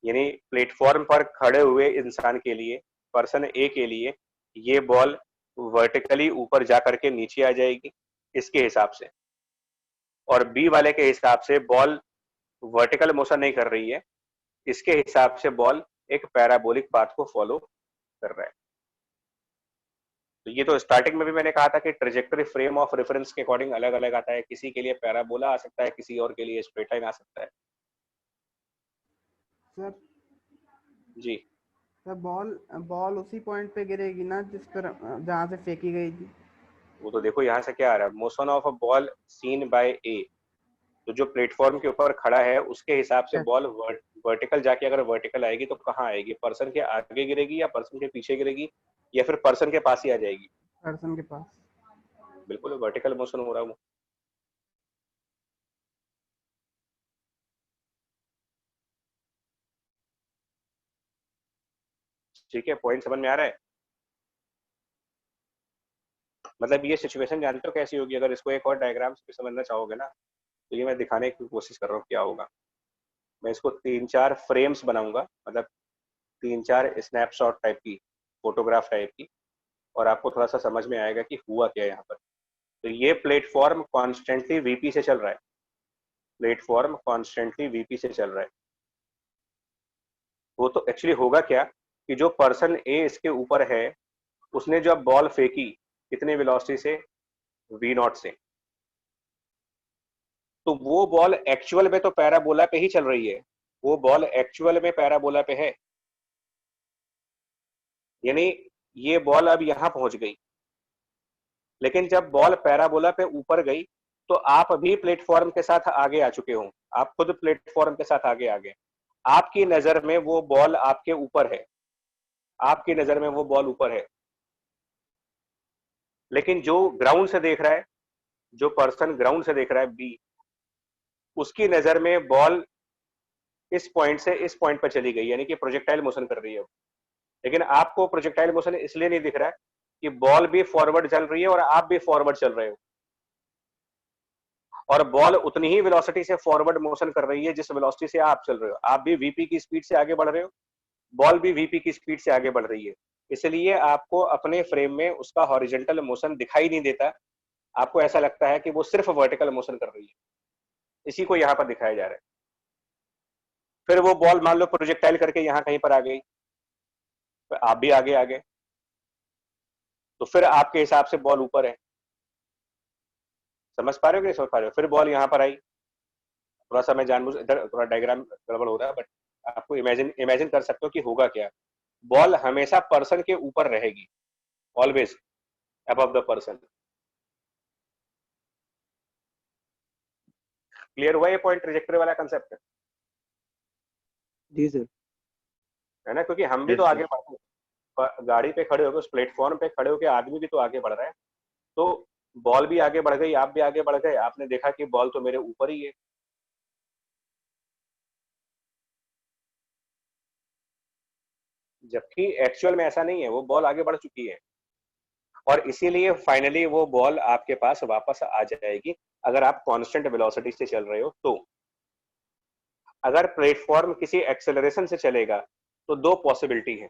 यानी प्लेटफॉर्म पर खड़े हुए इंसान के लिए, पर्सन ए के लिए, ये बॉल वर्टिकली ऊपर जा करके नीचे आ जाएगी इसके हिसाब से, और बी वाले के हिसाब से बॉल वर्टिकल मोशन नहीं कर रही है, इसके हिसाब से बॉल एक पैराबोलिक पाथ को फॉलो कर रहा है। तो ये तो स्टार्टिंग में भी मैंने कहा था कि ट्रेजेक्टरी फ्रेम ऑफ रेफरेंस के अकॉर्डिंग अलग अलग आता है, किसी के लिए पैराबोला आ सकता है, किसी और के लिए स्ट्रेट लाइन आ सकता है। सर जी सर बॉल बॉल उसी पॉइंट पे गिरेगी ना जिस पर जहाँ से फेंकी गई थी? वो तो देखो यहाँ से क्या आ रहा है, motion of a ball seen by A. तो जो प्लेटफॉर्म के ऊपर खड़ा है उसके हिसाब से बॉल वर्टिकल जाके अगर वर्टिकल आएगी तो कहाँ आएगी, पर्सन के आगे गिरेगी या पर्सन के पीछे गिरेगी या फिर पर्सन के पास ही आ जाएगी? पर्सन के पास। बिल्कुल वर्टिकल मोशन हो रहा है वो। ठीक है, पॉइंट समझ में आ रहा है? मतलब ये सिचुएशन जानते हो कैसी होगी? अगर इसको एक और डायग्राम से समझना चाहोगे ना तो ये मैं दिखाने की कोशिश कर रहा हूँ क्या होगा। मैं इसको 3-4 फ्रेम्स बनाऊंगा, मतलब 3-4 स्नैपशॉट टाइप की, फोटोग्राफ टाइप की, और आपको थोड़ा सा समझ में आएगा कि हुआ क्या है यहाँ पर। तो ये प्लेटफॉर्म कॉन्स्टेंटली वीपी से चल रहा है, प्लेटफॉर्म कॉन्स्टेंटली वीपी से चल रहा है। वो तो एक्चुअली होगा क्या कि जो पर्सन ए इसके ऊपर है उसने जब बॉल फेंकी कितने वेलोसिटी से, वी नॉट से, तो वो बॉल एक्चुअल में तो पैराबोला पे ही चल रही है, वो बॉल एक्चुअल में पैराबोला पे है। यानी ये बॉल अब यहां पहुंच गई, लेकिन जब बॉल पैराबोला पे ऊपर गई तो आप भी प्लेटफॉर्म के साथ आगे आ चुके हो, आप खुद प्लेटफॉर्म के साथ आगे आ गए। आपकी नजर में वो बॉल आपके ऊपर है, आपकी नजर में वो बॉल ऊपर है, लेकिन जो ग्राउंड से देख रहा है, जो पर्सन ग्राउंड से देख रहा है बी, उसकी नजर में बॉल इस पॉइंट से इस पॉइंट पर चली गई, यानी कि प्रोजेक्टाइल मोशन कर रही है। लेकिन आपको प्रोजेक्टाइल मोशन इसलिए नहीं दिख रहा है कि बॉल भी फॉरवर्ड चल रही है और आप भी फॉरवर्ड चल रहे हो, और बॉल उतनी ही वेलोसिटी से फॉरवर्ड मोशन कर रही है जिस वेलोसिटी से आप चल रहे हो। आप भी वीपी की स्पीड से आगे बढ़ रहे हो, बॉल भी वीपी की स्पीड से आगे बढ़ रही है, इसलिए आपको अपने फ्रेम में उसका हॉरिजॉन्टल मोशन दिखाई नहीं देता। आपको ऐसा लगता है कि वो सिर्फ वर्टिकल मोशन कर रही है, इसी को यहाँ पर दिखाया जा रहा है। फिर वो बॉल मान लो प्रोजेक्टाइल करके यहाँ कहीं पर आ गई, तो आप भी आगे आ गए, तो फिर आपके हिसाब से बॉल ऊपर है। समझ पा रहे हो कि नहीं समझ पा रहे हो? फिर बॉल यहाँ पर आई, थोड़ा सा मैं जानबूझ इधर थोड़ा डायग्राम गड़बड़ हो रहा है, बट आपको इमेजिन कर सकते हो कि होगा क्या। बॉल हमेशा पर्सन के ऊपर रहेगी, always above the person. Clear हुआ ये पॉइंट, ट्रेजेक्टरी वाला कंसेप्ट जी सर। है ना? क्योंकि हम भी Yes, तो आगे sir. बढ़ते हैं, गाड़ी पे खड़े होकर, उस प्लेटफॉर्म पे खड़े होकर आदमी भी तो आगे बढ़ रहा है, तो बॉल भी आगे बढ़ गई, आप भी आगे बढ़ गए, आपने देखा कि बॉल तो मेरे ऊपर ही है। जबकि एक्चुअल में ऐसा नहीं है, वो बॉल आगे बढ़ चुकी है, और इसीलिए फाइनली वो बॉल आपके पास वापस आ जाएगी अगर आप कांस्टेंट वेलोसिटी से चल रहे हो। तो अगर प्लेटफॉर्म किसी एक्सेलरेशन से चलेगा तो दो पॉसिबिलिटी है।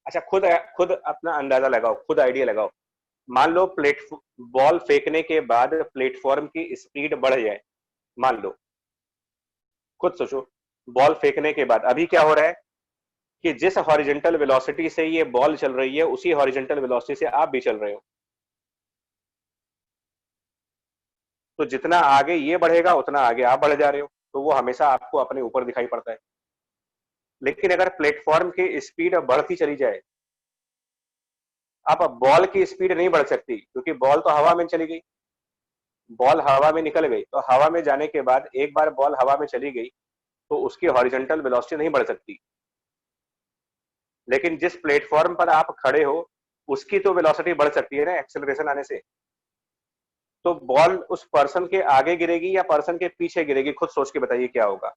अच्छा, खुद अपना अंदाजा लगाओ, खुद आइडिया लगाओ। मान लो बॉल फेंकने के बाद प्लेटफॉर्म की स्पीड बढ़ जाए, मान लो, खुद सोचो, बॉल फेंकने के बाद अभी क्या हो रहा है कि जिस हॉरिजॉन्टल वेलोसिटी से ये बॉल चल रही है उसी हॉरिजॉन्टल वेलोसिटी से आप भी चल रहे हो, तो जितना आगे ये बढ़ेगा उतना आगे आप बढ़ जा रहे हो, तो वो हमेशा आपको अपने ऊपर दिखाई पड़ता है। लेकिन अगर प्लेटफॉर्म की स्पीड बढ़ती चली जाए, अब बॉल की स्पीड नहीं बढ़ सकती क्योंकि बॉल तो हवा में चली गई, बॉल हवा में निकल गई, तो हवा में जाने के बाद एक बार बॉल हवा में चली गई तो उसकी हॉरिजॉन्टल वेलोसिटी नहीं बढ़ सकती। लेकिन जिस प्लेटफॉर्म पर आप खड़े हो उसकी तो वेलोसिटी बढ़ सकती है ना एक्सेलरेशन आने से। तो बॉल उस पर्सन के आगे गिरेगी या पर्सन के पीछे गिरेगी, खुद सोच के बताइए क्या होगा।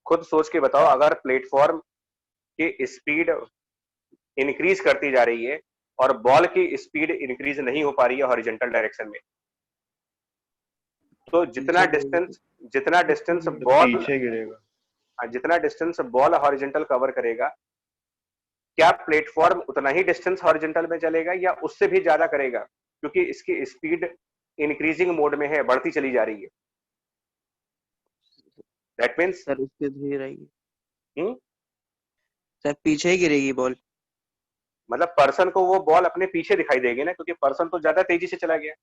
खुद सोच के बताओ, अगर प्लेटफॉर्म की स्पीड इंक्रीज करती जा रही है और बॉल की स्पीड इंक्रीज नहीं हो पा रही है हॉरिजॉन्टल डायरेक्शन में, तो जितना डिस्टेंस तो बॉल पीछे गिरेगा। जितना डिस्टेंस बॉल हॉरिजॉन्टल कवर करेगा, क्या प्लेटफॉर्म उतना ही डिस्टेंस हॉरिजॉन्टल में चलेगा या उससे भी ज्यादा करेगा, क्योंकि इसकी स्पीड इंक्रीजिंग मोड में है, बढ़ती चली जा रही है। दैट मीन्स सर उसके गिरेगी सर, पीछे ही गिरेगी बॉल। मतलब पर्सन को वो बॉल अपने पीछे दिखाई देगी ना, क्योंकि पर्सन तो ज्यादा तेजी से चला गया।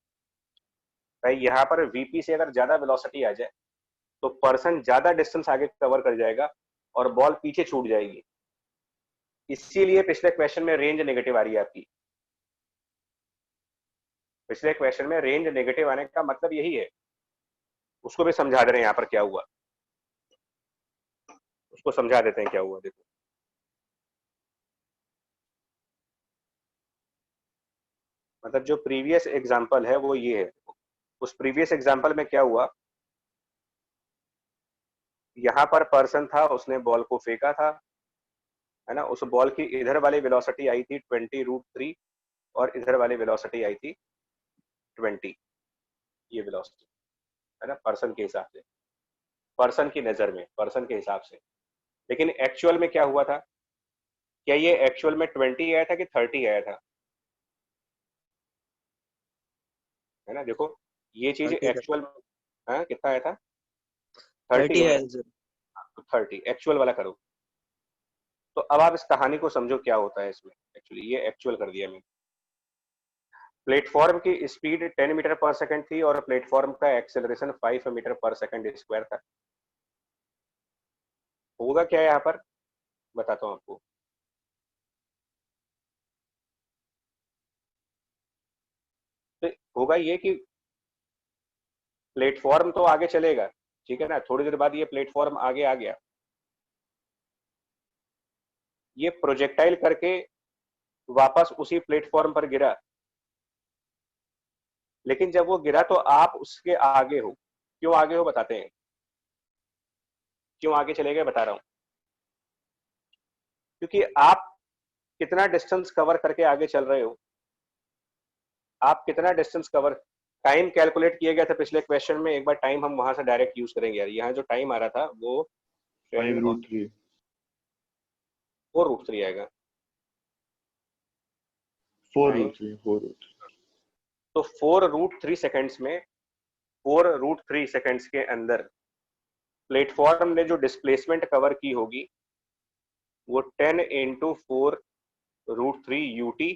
भाई यहाँ पर वीपी से अगर ज्यादा वेलोसिटी आ जाए तो पर्सन ज्यादा डिस्टेंस आगे कवर कर जाएगा और बॉल पीछे छूट जाएगी। इसीलिए पिछले क्वेश्चन में रेंज नेगेटिव आ रही है आपकी। पिछले क्वेश्चन में रेंज नेगेटिव आने का मतलब यही है। उसको भी समझा दे रहे हैं यहाँ पर क्या हुआ, उसको समझा देते हैं क्या हुआ। देखो मतलब जो प्रीवियस एग्जांपल है वो ये है। उस प्रीवियस एग्जांपल में क्या हुआ, यहाँ पर पर्सन था, उसने बॉल को फेंका था, है ना। उस बॉल की इधर वाली वेलोसिटी आई थी 20√3 और इधर वाली वेलोसिटी आई थी 20, ये वेलोसिटी है ना, पर्सन के हिसाब से, पर्सन की नजर में, पर्सन के हिसाब से। लेकिन एक्चुअल में क्या हुआ था, क्या ये एक्चुअल में 20 आया था कि 30 आया था, है ना। देखो ये चीज 30 एक्चुअल कितना आया था, 30 है आया। सर। तो 30 एक्चुअल वाला करो। तो अब आप इस कहानी को समझो क्या होता है इसमें। एक्चुअली ये एक्चुअल कर दिया मैंने। प्लेटफॉर्म की स्पीड 10 मीटर पर सेकंड थी और प्लेटफॉर्म का acceleration 5 metre per second square था। होगा क्या यहाँ पर, बताता हूँ आपको। तो होगा ये कि प्लेटफॉर्म तो आगे चलेगा, ठीक है ना। थोड़ी देर बाद ये प्लेटफॉर्म आगे आ गया, ये प्रोजेक्टाइल करके वापस उसी प्लेटफॉर्म पर गिरा। लेकिन जब वो गिरा तो आप उसके आगे हो। क्यों आगे हो बताते हैं, क्यों आगे चले गए बता रहा हूं। क्योंकि आप कितना डिस्टेंस कवर करके आगे चल रहे हो, आप कितना डिस्टेंस कवर, टाइम कैलकुलेट किया गया था पिछले क्वेश्चन में। एक बार टाइम हम वहां से डायरेक्ट यूज करेंगे यार। यहाँ जो टाइम आ रहा था वो 5√3 4√3 आएगा। 4√3 तो 4√3 सेकेंड्स में, 4√3 सेकेंड्स के अंदर प्लेटफॉर्म ने जो डिस्प्लेसमेंट कवर की होगी वो 10 into 4√3 UT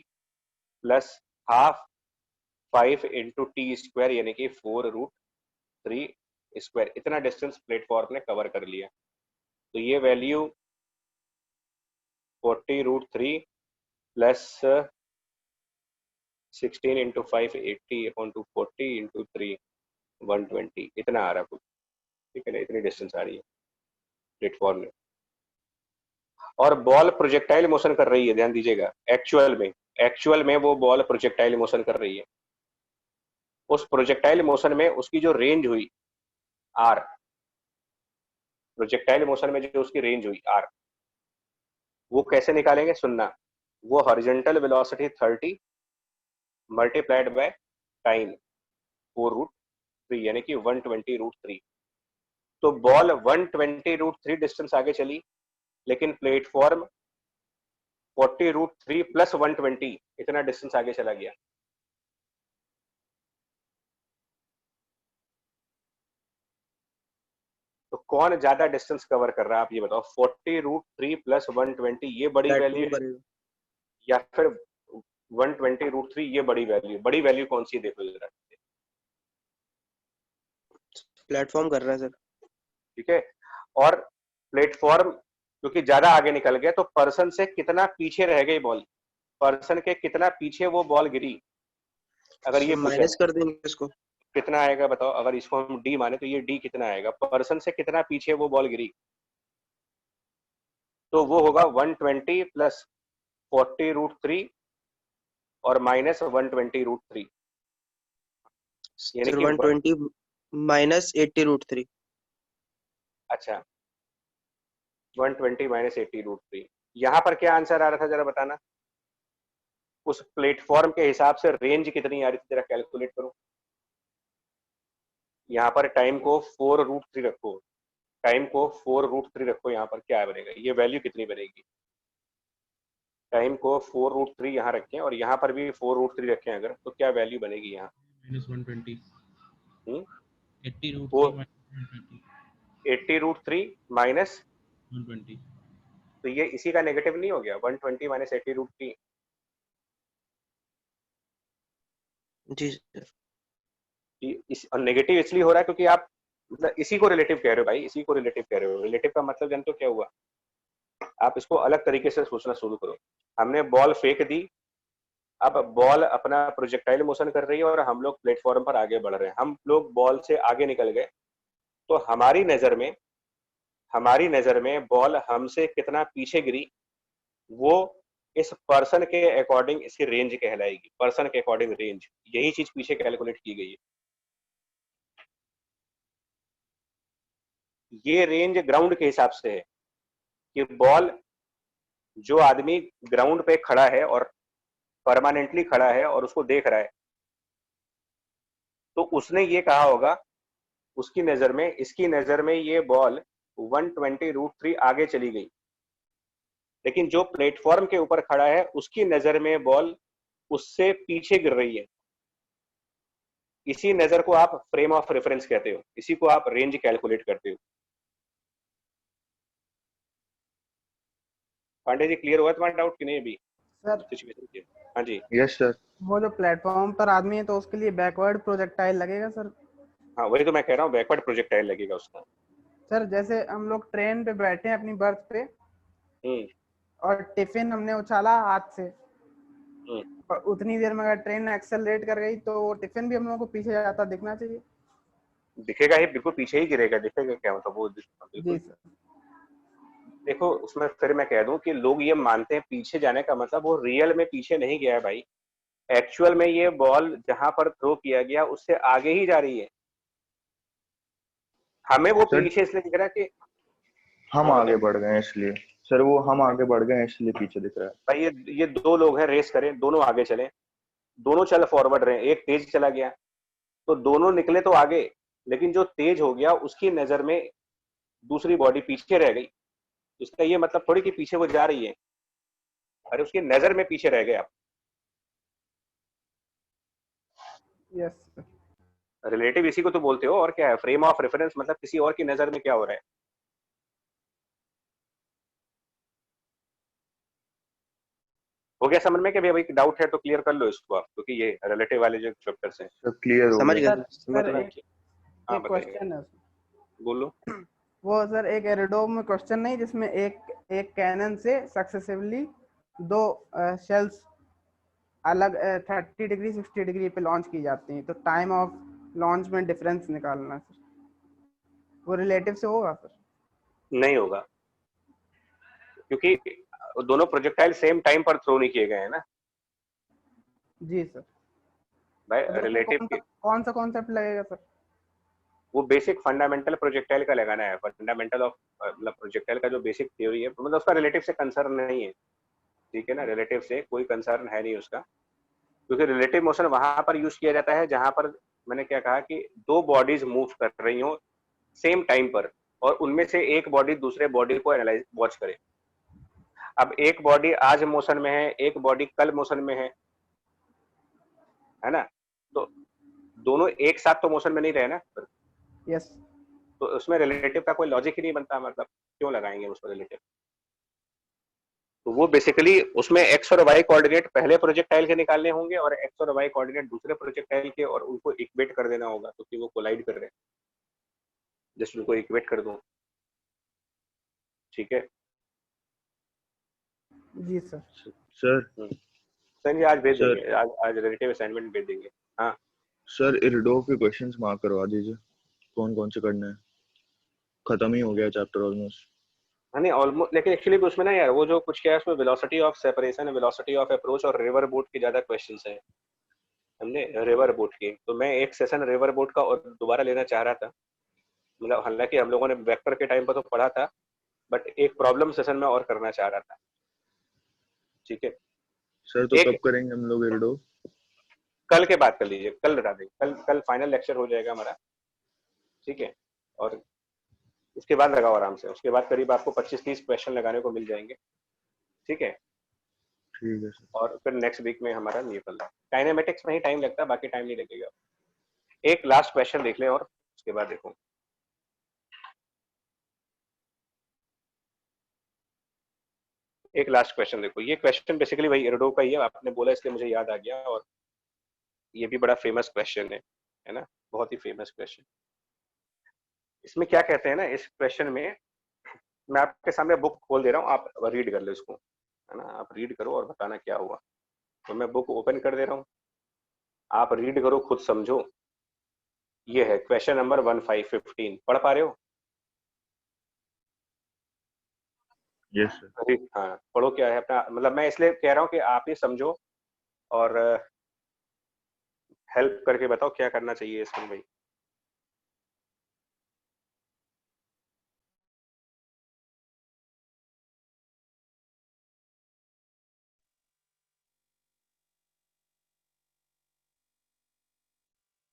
plus half 5 into t square, यानी कि 4√3 स्क्वायर। इतना डिस्टेंस प्लेटफॉर्म ने कवर कर लिया। तो ये value 40√3 plus 16 into 5 80 upon 240 into 3 120, इतना आ रहा कुछ, ठीक है ना। इतनी डिस्टेंस आ रही है प्लेटफॉर्म में। और बॉल प्रोजेक्टाइल मोशन कर रही है, ध्यान दीजिएगा। एक्चुअल में वो बॉल प्रोजेक्टाइल मोशन कर रही है। उस प्रोजेक्टाइल मोशन में उसकी जो रेंज हुई आर, प्रोजेक्टाइल मोशन में जो उसकी रेंज हुई आर, वो कैसे निकालेंगे सुनना। वो horizontal velocity 30 multiplied by time 4√3 यानी कि 120√3। तो बॉल 120√3 डिस्टेंस आगे चली, लेकिन प्लेटफॉर्म 40√3 प्लस 120 इतना डिस्टेंस आगे चला गया। तो कौन ज्यादा डिस्टेंस कवर कर रहा है आप ये बताओ। 40√3 प्लस 120 ये बड़ी वैल्यू है, या फिर 120√3 ये बड़ी वैल्यू। बड़ी वैल्यू कौन सी है देखो जरा। प्लेटफॉर्म कर रहा है सर। ठीक है। और प्लेटफॉर्म क्योंकि ज्यादा आगे निकल गया तो पर्सन से कितना पीछे रह गई बॉल, पर्सन के कितना पीछे वो बॉल गिरी, अगर ये पूछे माइनस कर देंगे इसको। कितना आएगा बताओ। अगर इसको हम डी माने तो ये डी कितना आएगा, पर्सन से कितना पीछे वो बॉल गिरी। तो वो होगा 120 प्लस 40√3 और माइनस 120√3, यानी सर कि 120 माइनस 80√3। अच्छा 120 माइनस 80√3। यहाँ पर क्या आंसर आ रहा था जरा बताना, उस प्लेटफॉर्म के हिसाब से रेंज कितनी आ रही थी जरा कैलकुलेट करो। यहाँ पर टाइम को 4√3 रखो, टाइम को 4√3 रखो, यहाँ पर क्या बनेगा, ये वैल्यू कितनी बनेगी। टाइम को 4√3 यहाँ रखें और यहाँ पर भी 4√3 रखें अगर, तो क्या वैल्यू बनेगी यहाँ। -120 हम्म 80√3 -120 80√3 माइनस, 120। तो ये इसी का नेगेटिव नहीं हो गया, 120 माइनस 80√3। जी सर। और नेगेटिव इसलिए हो रहा है क्योंकि आप मतलब इसी को रिलेटिव कह रहे हो भाई, इसी को रिलेटिव कह रहे हो। रिलेटिव का मतलब जानते हो क्या हुआ, आप इसको अलग तरीके से सोचना शुरू करो। हमने बॉल फेंक दी, अब बॉल अपना प्रोजेक्टाइल मोशन कर रही है और हम लोग प्लेटफॉर्म पर आगे बढ़ रहे हैं, हम लोग बॉल से आगे निकल गए, तो हमारी नजर में बॉल हमसे कितना पीछे गिरी, वो इस पर्सन के अकॉर्डिंग इसकी रेंज कहलाएगी, पर्सन के अकॉर्डिंग रेंज, यही चीज पीछे कैलकुलेट की गई है। ये रेंज ग्राउंड के हिसाब से है कि बॉल, जो आदमी ग्राउंड पे खड़ा है और परमानेंटली खड़ा है और उसको देख रहा है, तो उसने ये कहा होगा, उसकी नजर में, इसकी नजर में ये बॉल 120√3 आगे चली गई, लेकिन जो प्लेटफॉर्म के ऊपर खड़ा है उसकी नजर में बॉल उससे पीछे गिर रही है। इसी नजर को आप फ्रेम ऑफ रेफरेंस कहते हो, इसी को आप रेंज कैलकुलेट करते हो। पांडे जी क्लियर हुआ तुम्हारा डाउट कि नहीं अभी सर सिचुएशन के? हाँ जी, यस सर। वो जो प्लेटफॉर्म पर आदमी है तो उसके लिए बैकवर्ड प्रोजेक्टाइल लगेगा सर। हाँ वही तो मैं कह रहा हूँ, बैकवर्ड प्रोजेक्टाइल लगेगा उसका। सर जैसे हम लोग ट्रेन पे बैठे हैं अपनी बर्थ पे हम्म और टिफिन हमने उछाला हाथ से, हम्म। और उतनी देर में अगर ट्रेन एक्सेलरेट कर गई तो वो टिफिन भी हम लोगों को पीछे जाता दिखना चाहिए। दिखेगा ही, बिल्कुल पीछे ही गिरेगा, दिखेगा क्या मतलब वो जी बिल्कुल। सर। देखो उसमें फिर मैं कह दूं कि लोग ये मानते हैं पीछे जाने का मतलब वो रियल में पीछे नहीं गया है भाई, एक्चुअल में ये बॉल जहां पर थ्रो किया गया उससे आगे ही जा रही है। हमें वो सर पीछे इसलिए दिख रहा है कि, हम हाँ आगे बताओ बढ़ गए हैं इसलिए, सर वो हम आगे बढ़ गए हैं इसलिए पीछे दिख रहा है। भाई, ये दो लोग हैं, रेस करें, दोनों आगे चले, दोनों चल फॉरवर्ड रहे, एक तेज चला गया तो दोनों निकले तो आगे, लेकिन जो तेज हो गया उसकी नजर में दूसरी बॉडी पीछे रह गई। इसका ये मतलब थोड़ी कि पीछे वो जा रही है, अरे उसकी नजर में पीछे रह गए आप। Yes sir. रिलेटिव इसी को तो बोलते हो, और क्या है, फ्रेम ऑफ रेफरेंस मतलब किसी और की नजर में क्या हो रहा है। हो गया समझ में कि भाई डाउट है तो क्लियर कर लो इसको आप, क्योंकि ये रिलेटिव वाले जो चैप्टर्स हैं। सब क्लियर हो समझ गया। गए, सर समझ सर गए। हाँ एक बताइए, क्वेश्चन है। बोलो। वो सर एक एरोड्रोम में क्वेश्चन नहीं जिसमें एक कैनन से सक्सेसिवली दो शेल्स अलग 30 डिग्री 60 डिग्री पे लॉन्च की जाती हैं, तो टाइम ऑफ लॉन्च में डिफरेंस निकालना है सर, वो रिलेटिव से होगा सर? नहीं होगा, क्योंकि दोनों प्रोजेक्टाइल सेम टाइम पर थ्रो नहीं किए गए हैं ना जी सर। भाई। तो उसमें रिलेटिव कौन सा कॉन्सेप्ट लगेगा सर? वो बेसिक फंडामेंटल प्रोजेक्टाइल का लगाना है, फंडामेंटल ऑफ मतलब प्रोजेक्टाइल का जो बेसिक थ्योरी है, मतलब उसका रिलेटिव से कंसर्न नहीं है, ठीक है ना, रिलेटिव से कोई कंसर्न है नहीं उसका, क्योंकि रिलेटिव मोशन वहां पर यूज किया जाता है जहां पर मैंने क्या कहा कि दो बॉडीज मूव कर रही हो सेम टाइम पर, और उनमें से एक बॉडी दूसरे बॉडी को एनालाइज वॉच करे। अब एक बॉडी आज मोशन में है, एक बॉडी कल मोशन में है ना, तो दोनों एक साथ तो मोशन में नहीं रहे ना, यस। तो उसमें रिलेटिव का कोई लॉजिक ही नहीं बनता, मतलब क्यों लगाएंगे उसको रिलेटिव। तो वो बेसिकली उसमें एक्स और वाई कोऑर्डिनेट पहले प्रोजेक्टाइल के निकालने होंगे और एक्स और वाई कोऑर्डिनेट दूसरे प्रोजेक्टाइल के, और उनको इक्वेट कर देना होगा क्योंकि वो कोलाइड कर रहे हैं, जस्ट उनको इक्वेट कर दूं, ठीक है। जी सर। सर सर जी आज भेज सर देंगे, आज रिलेटिव असाइनमेंट भेज देंगे। हाँ सर इरडोफ के क्वेश्चंस मार्क करवा दीजिए, कौन कौन से करने हैं, खत्म ही हो गया चैप्टर ऑलमोस्ट। नहीं ऑलमोस्ट, लेकिन एक्चुअली उसमें ना यार वो जो कुछ क्या है उसमें velocity of separation, velocity of approach और रिवर बोट के ज्यादा क्वेश्चंस हैं, समझे, रिवर बोट के। तो मैं एक सेशन रिवर बोट का और दोबारा लेना चाह रहा था, मतलब हालांकि हम लोगों ने वेक्टर के टाइम पर तो पढ़ा था, बट एक प्रॉब्लम सेशन में और करना चाह रहा था। ठीक है सर तो एक कब करेंगे हम लोग एल्डो? कल के बाद कर लीजिए, कल बता देंगे, कल फाइनल लेक्चर हो जाएगा हमारा। ठीक है, और उसके बाद लगाओ आराम से, उसके बाद करीब आपको 25-30 क्वेश्चन लगाने को मिल जाएंगे। ठीक है, ठीक है सर। और फिर नेक्स्ट वीक में हमारा ये पल काइनेमेटिक्स में ही टाइम लगता है, बाकी टाइम नहीं लगेगा। एक लास्ट क्वेश्चन देख लें और उसके बाद देखो। एक लास्ट क्वेश्चन देखो, ये क्वेश्चन बेसिकली वही एरोडो का ही है, आपने बोला इसलिए मुझे याद आ गया, और ये भी बड़ा फेमस क्वेश्चन है ना, बहुत ही फेमस क्वेश्चन। इसमें क्या कहते हैं ना, इस क्वेश्चन में मैं आपके सामने बुक खोल दे रहा हूँ, आप रीड कर लो इसको, है ना, आप रीड करो और बताना क्या हुआ। तो मैं बुक ओपन कर दे रहा हूँ, आप रीड करो, खुद समझो। ये है क्वेश्चन नंबर 1515, पढ़ पा रहे हो? Yes sir. हाँ पढ़ो, क्या है अपना, मतलब मैं इसलिए कह रहा हूँ कि आप ही समझो और हेल्प करके बताओ क्या करना चाहिए इसमें भाई।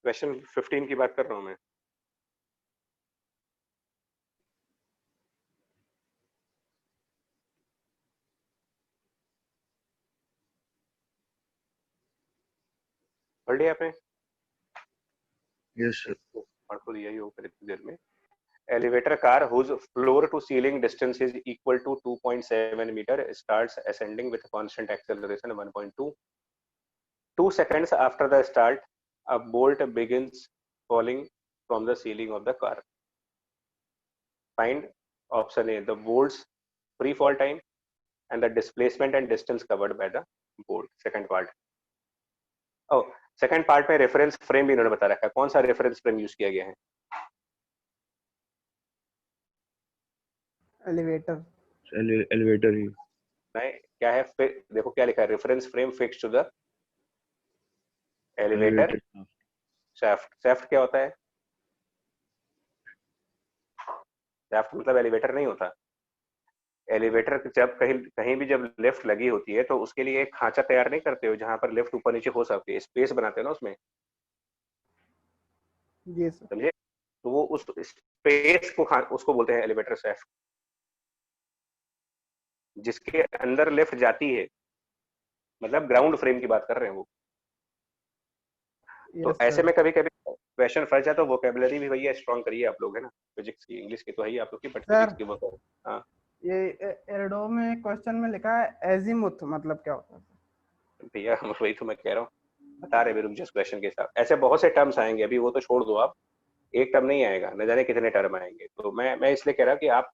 क्वेश्चन 15 की बात कर रहा हूँ मैं। पढ़ लिया आपने? Yes sir. पढ़ तो लिया ही हो फिर इतनी देर में। Elevator car whose floor to ceiling distance is equal to 2.7 meter starts ascending with constant acceleration 1.2. 2 seconds after the start, a bolt begins falling from the ceiling of the car. Find option A, the bolt's free fall time and the displacement and distance covered by the bolt. Second part. Oh, second part में reference frame भी इन्होंने बता रखा है, कौन सा reference frame use किया गया है? एलिवेटर। एलिवेटर ही। नहीं, क्या है, देखो क्या लिखा है, reference frame fixed to the elevator shaft. Shaft क्या होता है? शाफ्ट मतलब एलिवेटर नहीं होता। एलिवेटर जब कहीं कहीं भी जब लिफ्ट लगी होती है तो उसके लिए एक खांचा तैयार नहीं करते हो जहां पर लिफ्ट ऊपर नीचे हो सकती है, स्पेस बनाते हो ना उसमें, जी सर। समझे? तो वो उस स्पेस को उसको बोलते हैं एलिवेटर शाफ्ट, जिसके अंदर लिफ्ट जाती है, मतलब ग्राउंड फ्रेम की बात कर रहे हैं वो। तो यस ऐसे सर। में कभी कभी क्वेश्चन फंस जाए तो वोकेबुलरी भी भैया स्ट्रॉन्ग करिए आप लोग, है ना, फिजिक्स की, इंग्लिश की तो है ही आप लोग की, बट सर फिजिक्स की वो। हाँ ये एरोडो में क्वेश्चन में लिखा है एजीमुथ मतलब क्या होता है? भैया वही तो मैं कह रहा हूँ, बता रहे रुक जिस क्वेश्चन के साथ, ऐसे बहुत से टर्म्स आएंगे, अभी वो तो छोड़ दो आप, एक टर्म नहीं आएगा, न जाने कितने टर्म आएंगे। तो मैं इसलिए कह रहा हूँ कि आप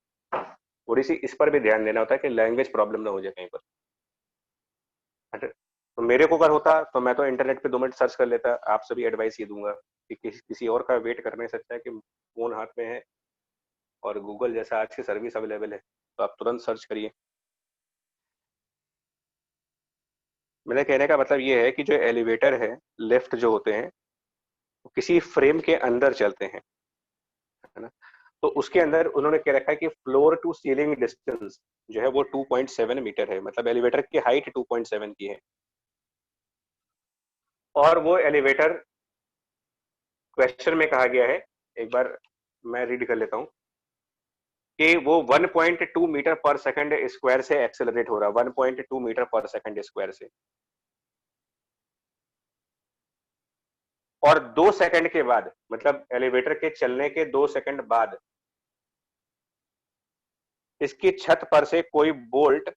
थोड़ी सी इस पर भी ध्यान देना होता है कि लैंग्वेज प्रॉब्लम ना हो जाए कहीं पर। तो मेरे को अगर होता तो मैं तो इंटरनेट पे 2 मिनट सर्च कर लेता, आप सभी एडवाइस ये दूंगा कि किसी और का वेट करने से अच्छा है कि फोन हाथ में है और गूगल जैसा आज की सर्विस अवेलेबल है, तो आप तुरंत सर्च करिए। मेरे कहने का मतलब ये है कि जो एलिवेटर है, लिफ्ट जो होते हैं, वो किसी फ्रेम के अंदर चलते हैं, है ना। तो उसके अंदर उन्होंने क्या रखा है कि फ्लोर टू सीलिंग डिस्टेंस जो है वो 2.7 मीटर है, मतलब एलिवेटर की हाइट 2.7 की है। और वो एलिवेटर क्वेश्चन में कहा गया है, एक बार मैं रीड कर लेता हूं, कि वो 1.2 मीटर पर सेकंड स्क्वायर से एक्सेलरेट हो रहा है, 1.2 मीटर पर सेकंड स्क्वायर से, और 2 सेकंड के बाद, मतलब एलिवेटर के चलने के 2 सेकंड बाद इसकी छत पर से कोई बोल्ट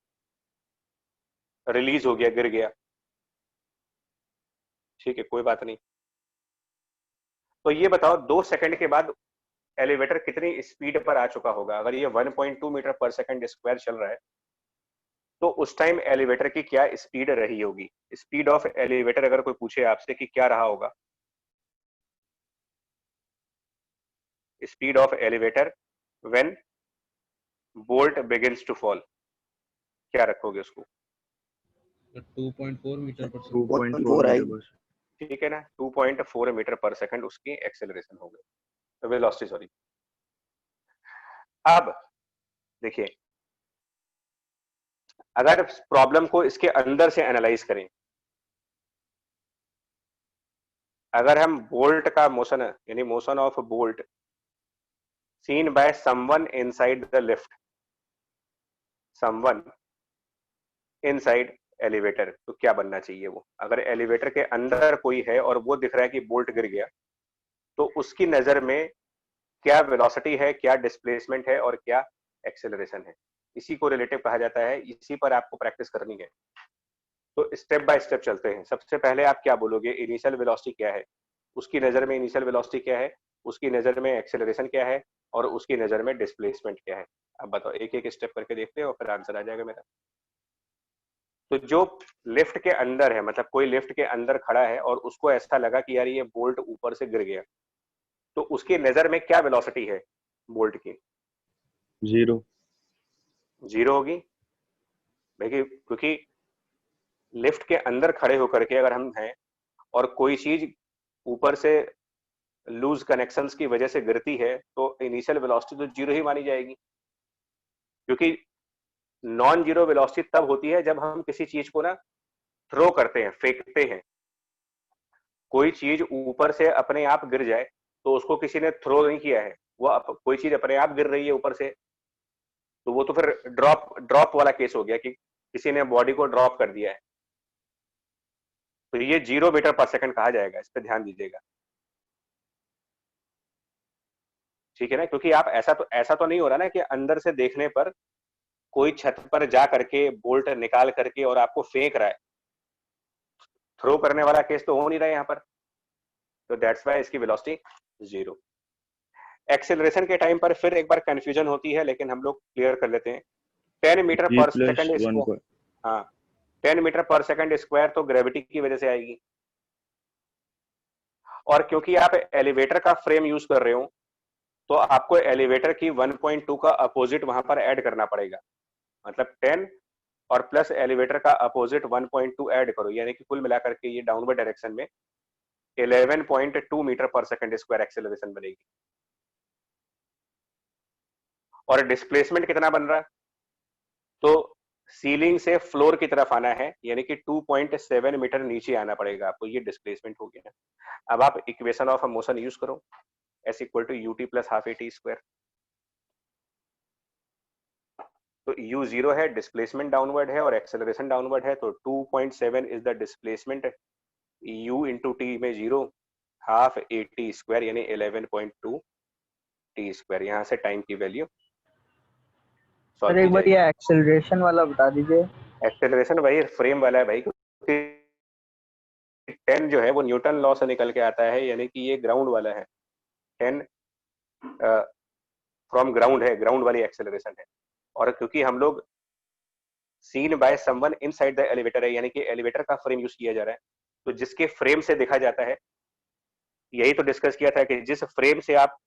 रिलीज हो गया, गिर गया। ठीक है, कोई बात नहीं। तो ये बताओ 2 सेकंड के बाद एलिवेटर कितनी स्पीड पर आ चुका होगा? अगर ये 1.2 मीटर पर सेकंड स्क्वायर चल रहा है तो उस टाइम एलिवेटर की क्या स्पीड रही होगी? स्पीड ऑफ एलिवेटर अगर कोई पूछे आपसे कि क्या रहा होगा, speed of elevator when bolt begins to fall, क्या रखोगे उसको? 2.4 मीटर पर सेकंड। 2.4 मीटर पर ठीक है ना, 2.4 मीटर पर सेकंड उसकी एक्सेलरेशन हो गई, वेलोसिटी सॉरी। अब देखिए, अगर प्रॉब्लम को इसके अंदर से एनालाइज करें, अगर हम बोल्ट का मोशन यानी motion of bolt seen by someone inside the lift, someone inside elevator, तो क्या बनना चाहिए वो? अगर एलिवेटर के अंदर कोई है और वो दिख रहा है कि बोल्ट गिर गया, तो उसकी नजर में क्या वेलोसिटी है, क्या डिस्प्लेसमेंट है और क्या एक्सेलरेशन है, इसी को रिलेटिव कहा जाता है। इसी पर आपको प्रैक्टिस करनी है। तो स्टेप बाय स्टेप चलते हैं। सबसे पहले आप क्या बोलोगे? इनिशियल वेलोसिटी क्या है, उसकी नजर में इनिशियल वेलोसिटी क्या है, उसकी नजर में एक्सेलरेशन क्या है और उसकी नजर में डिस्प्लेसमेंट क्या है। अब बताओ, एक एक स्टेप करके देखते हो, फिर आंसर आ जाएगा मेरा। तो जो लिफ्ट के अंदर है, मतलब कोई लिफ्ट के अंदर खड़ा है और उसको ऐसा लगा कि यार ये बोल्ट ऊपर से गिर गया, तो उसकी नजर में क्या वेलोसिटी है बोल्ट की? 0 होगी। देखिए, क्योंकि लिफ्ट के अंदर खड़े होकर के अगर हम हैं और कोई चीज ऊपर से लूज कनेक्शंस की वजह से गिरती है, तो इनिशियल वेलोसिटी तो 0 ही मानी जाएगी, क्योंकि नॉन जीरो वेलोसिटी तब होती है जब हम किसी चीज को ना थ्रो करते हैं, फेंकते हैं। कोई चीज ऊपर से अपने आप गिर जाए तो उसको किसी ने थ्रो नहीं किया है, वो कोई चीज अपने आप गिर रही है ऊपर से, तो वो तो फिर ड्रॉप वाला केस हो गया कि किसी ने बॉडी को ड्रॉप कर दिया है। तो ये 0 मीटर पर सेकंड कहा जाएगा, इस पर ध्यान दीजिएगा, ठीक है ना? क्योंकि आप ऐसा तो नहीं हो रहा ना कि अंदर से देखने पर कोई छत पर जा करके बोल्ट निकाल करके और आपको फेंक रहा है, थ्रो करने वाला केस तो हो नहीं रहा है यहाँ पर। तो दैट्स वाई इसकी वेलोसिटी 0। एक्सेलरेशन के टाइम पर फिर एक बार कंफ्यूजन होती है, लेकिन हम लोग क्लियर कर लेते हैं। 10 मीटर g पर plus सेकंड 1 स्क्वायर, हाँ 10 मीटर पर सेकंड स्क्वायर तो ग्रेविटी की वजह से आएगी, और क्योंकि आप एलिवेटर का फ्रेम यूज कर रहे हो तो आपको एलिवेटर की 1.2 का अपोजिट वहां पर ऐड करना पड़ेगा। मतलब 10 और प्लस एलिवेटर का अपोजिट 1.2 ऐड करो, यानी कि कुल मिलाकर के ये डाउनवर्ड डायरेक्शन में 11.2 metre per second square acceleration बनेगी। और डिस्प्लेसमेंट कितना बन रहा है? तो सीलिंग से फ्लोर की तरफ आना है, यानी कि 2.7 मीटर नीचे आना पड़ेगा आपको, ये डिस्प्लेसमेंट हो गया। अब आप इक्वेशन ऑफ मोशन यूज करो, s equal to ut plus half at square. तो u 0 है, डिस्प्लेसमेंट डाउनवर्ड है और एक्सेलरेशन डाउनवर्ड है, तो 2.7 is the displacement, u into T में 0, हाफ at स्क्वायर यानी 11.2 t स्क्वायर। यहाँ से टाइम की वैल्यू सर सॉल्व एक की बार ये जाएगी। एक्सेलरेशन वाला बता दीजिए। एक्सेलरेशन वही फ्रेम वाला है भाई, क्योंकि 10 जो है वो न्यूटन लॉ से निकल के आता है, यानी कि ये ग्राउंड वाला है, 10 फ्रॉम ग्राउंड है, ग्राउंड वाली एक्सेलरेशन है। और क्योंकि हम लोग seen by someone inside the elevator है, यानी कि एलिवेटर का फ्रेम यूज किया जा रहा है, तो जिसके फ्रेम से देखा जाता है, यही तो डिस्कस किया था कि जिस फ्रेम से आप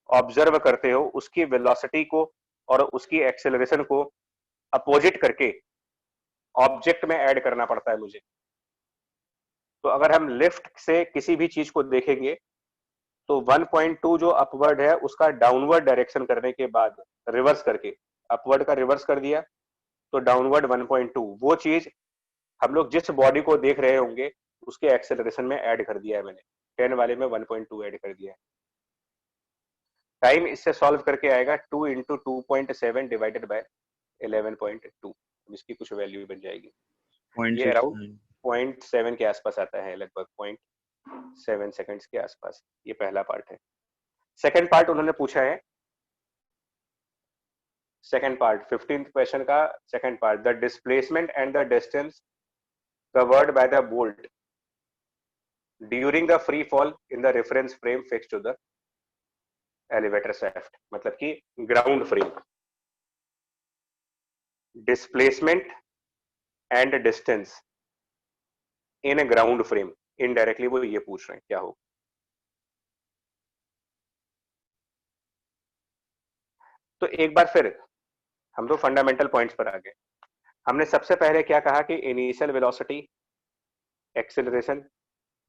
ऑब्जर्व करते हो उसकी वेलोसिटी को और उसकी एक्सेलरेशन को अपोजिट करके ऑब्जेक्ट में ऐड करना पड़ता है मुझे। तो अगर हम लिफ्ट से किसी भी चीज को देखेंगे तो 1.2 जो अपवर्ड है उसका डाउनवर्ड डायरेक्शन करने के बाद रिवर्स करके, अपवर्ड का रिवर्स कर दिया तो डाउनवर्ड 1.2, वो चीज हम लोग जिस बॉडी को देख रहे होंगे उसके एक्सेलरेशन में ऐड कर दिया है मैंने, 10 वाले में 1.2 ऐड कर दिया है। टाइम इससे सॉल्व करके आएगा 2 इंटू 2.7 डिवाइडेड बाय 11.2, इसकी कुछ वैल्यू बन जाएगी, ये अराउंड 0.7 के आसपास आता है, लगभग 0.7 सेकंड्स के आसपास। ये पहला पार्ट है। सेकंड पार्ट उन्होंने पूछा है, सेकंड पार्ट 15th क्वेश्चन का second part, the displacement and the distance covered by the bolt during the free fall in the reference frame fixed to the elevator shaft. मतलब कि ground frame, displacement and distance in a ground frame, indirectly वो ये पूछ रहे हैं क्या हो। तो एक बार फिर हम तो फंडामेंटल पॉइंट्स पर आ गए। हमने सबसे पहले क्या कहा कि इनिशियल वेलोसिटी, एक्सेलरेशन,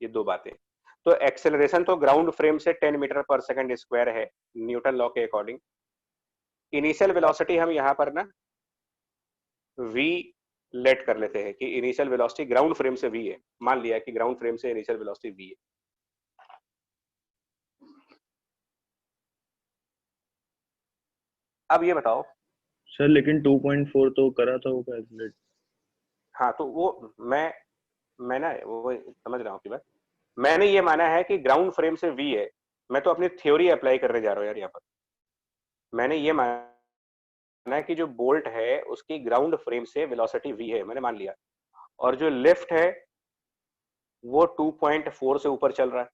ये दो बातें। तो एक्सेलरेशन तो ग्राउंड फ्रेम से 10 मीटर पर सेकंड स्क्वायर है न्यूटन लॉ के अकॉर्डिंग। इनिशियल वेलोसिटी हम यहाँ पर ना v लेट कर लेते हैं कि इनिशियल वेलोसिटी ग्राउंड फ्रेम से v है। मान लिया कि ग्राउंड फ्रेम से इनिशियल वेलोसिटी v है। अब ये बताओ सर लेकिन 2.4 तो करा था वो कैलकुलेट। हाँ, तो वो मैं ना वो समझ रहा हूँ आपकी बात। मैंने ये माना है कि ग्राउंड फ्रेम से v है। मैं तो अपनी थ्योरी अप्लाई करने जा रहा हूँ यार यहाँ पर। मैंने ये माना है कि जो बोल्ट है उसकी ग्राउंड फ्रेम से वेलोसिटी v है, मैंने मान लिया। और जो लिफ्ट है वो 2.4 से ऊपर चल रहा है,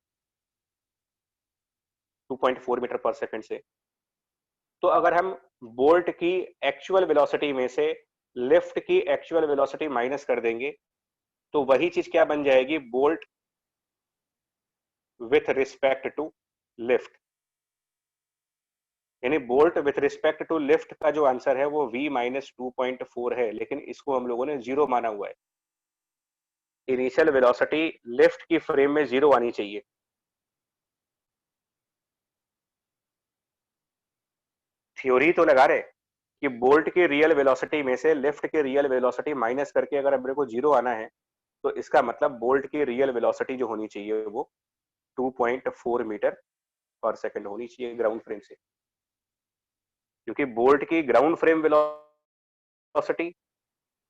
2.4 मीटर पर सेकंड से। तो अगर हम बोल्ट की एक्चुअल वेलोसिटी में से लिफ्ट की एक्चुअल वेलोसिटी माइनस कर देंगे तो वही चीज क्या बन जाएगी, bolt with respect to lift. यानी bolt with respect to lift का जो आंसर है वो v माइनस 2.4 है, लेकिन इसको हम लोगों ने जीरो माना हुआ है। इनिशियल वेलोसिटी लिफ्ट की फ्रेम में जीरो आनी चाहिए। थ्योरी तो लगा रहे कि बोल्ट की रियल वेलोसिटी में से लिफ्ट की रियल वेलोसिटी माइनस करके अगर मेरे को जीरो आना है तो इसका मतलब बोल्ट की रियल वेलोसिटी जो होनी चाहिए वो 2.4 मीटर पर सेकंड होनी चाहिए ग्राउंड फ्रेम से, क्योंकि बोल्ट की ground frame velocity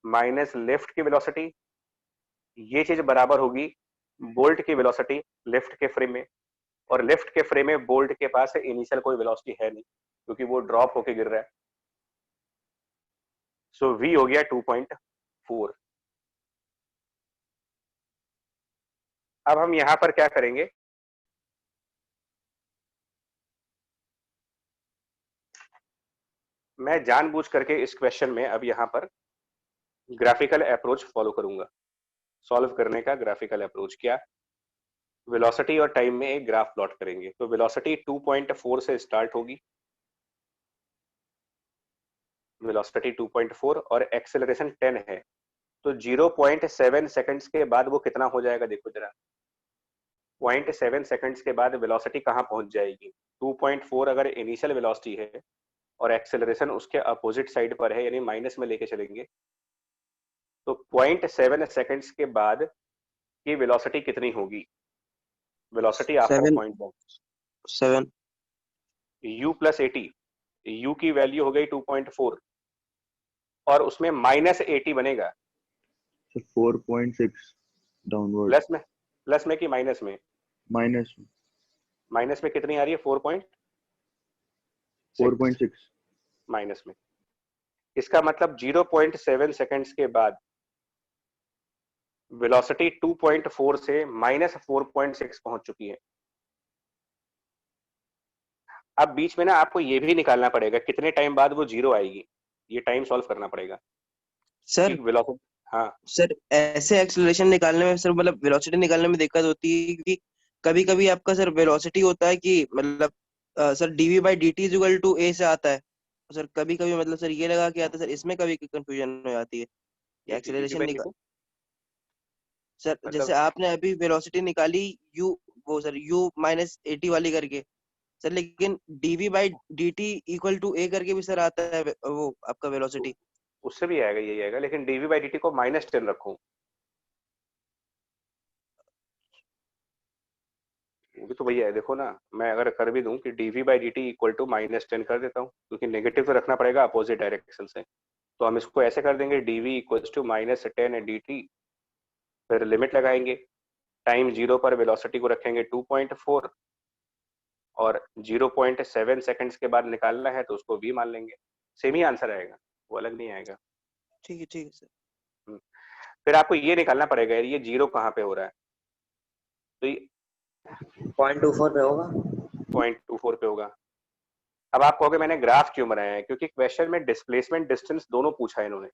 minus lift की वेलोसिटी, ये चीज बराबर होगी बोल्ट की वेलोसिटी लिफ्ट के फ्रेम में। और लिफ्ट के फ्रेम में बोल्ट के पास इनिशियल कोई वेलोसिटी है नहीं क्योंकि वो ड्रॉप होके गिर रहा है। सो v हो गया 2.4। अब हम यहां पर क्या करेंगे, मैं जानबूझ करके इस क्वेश्चन में अब यहां पर ग्राफिकल अप्रोच फॉलो करूंगा। सॉल्व करने का ग्राफिकल अप्रोच क्या, वेलोसिटी और टाइम में एक ग्राफ प्लॉट करेंगे। तो वेलोसिटी 2.4 से स्टार्ट होगी, वेलोसिटी 2.4 और एक्सेलरेशन 10 है। तो 0.7 सेकंड्स के बाद वो कितना हो जाएगा, देखो जरा। 0.7 सेकंड्स के बाद वेलोसिटी कहां पहुंच जाएगी, 2.4 अगर इनिशियल वेलोसिटी है और एक्सेलरेशन उसके अपोजिट साइड पर है यानी माइनस में लेके चलेंगे, तो 0.7 सेकंड्स के बाद की वेलोसिटी कितनी होगी। Velocity after 7 point 7 u plus 80, u की वैल्यू हो गई 2.4 और उसमें माइनस 80 बनेगा। Sir 4.6 downward. प्लस में कि माइनस में, माइनस माइनस में कितनी आ रही है, 4.6 माइनस में। इसका मतलब 0.7 सेकंड्स के बाद वेलोसिटी 2.4 से माइनस 4.6 पहुंच चुकी है। अब बीच में ना आपको ये भी निकालना पड़ेगा कितने टाइम बाद वो जीरो आएगी, ये टाइम सॉल्व करना पड़ेगा। सर वेलोसिटी, हाँ सर ऐसे एक्सेलरेशन निकालने में सर मतलब वेलोसिटी निकालने में दिक्कत होती है क्योंकि कभी कभी आपका सर वेलोसिटी होता है कि मतलब sir dv by dt is equal to a से आता है। सर कभी कभी मतलब सर ये लगा के आता है सर, इसमें कभी कंफ्यूजन हो जाती है ये एक्सेलरेशन निकाल। सर जैसे मतलब आपने अभी वेलोसिटी निकाली u वो सर u माइनस 80 वाली करके सर, लेकिन dv by dt equal to a करके भी सर आता है वो आपका वेलोसिटी। उससे भी आएगा, यही आएगा, लेकिन dv बाई dt को -10 रखूं, वो भी तो वही है। देखो ना, मैं अगर कर भी दूं कि dv by dt equal to -10 कर देता हूं, क्योंकि नेगेटिव तो रखना पड़ेगा अपोजिट डायरेक्शन से। तो हम इसको ऐसे कर देंगे dv इक्वल टू -10 dt, फिर लिमिट लगाएंगे, टाइम 0 पर वेलोसिटी को रखेंगे 2.4 और 0.7 सेकंड्स के बाद निकालना है तो उसको v मान लेंगे। सेम ही आंसर आएगा, वो अलग नहीं आएगा। ठीक है सर। फिर आपको ये निकालना पड़ेगा ये जीरो कहाँ पे हो रहा है, तो ये 0.24 पे होगा। 0.24 पे होगा। अब आप कहोगे मैंने ग्राफ क्यों बनाया है, क्योंकि क्वेश्चन में डिस्प्लेसमेंट डिस्टेंस दोनों पूछा है इन्होंने।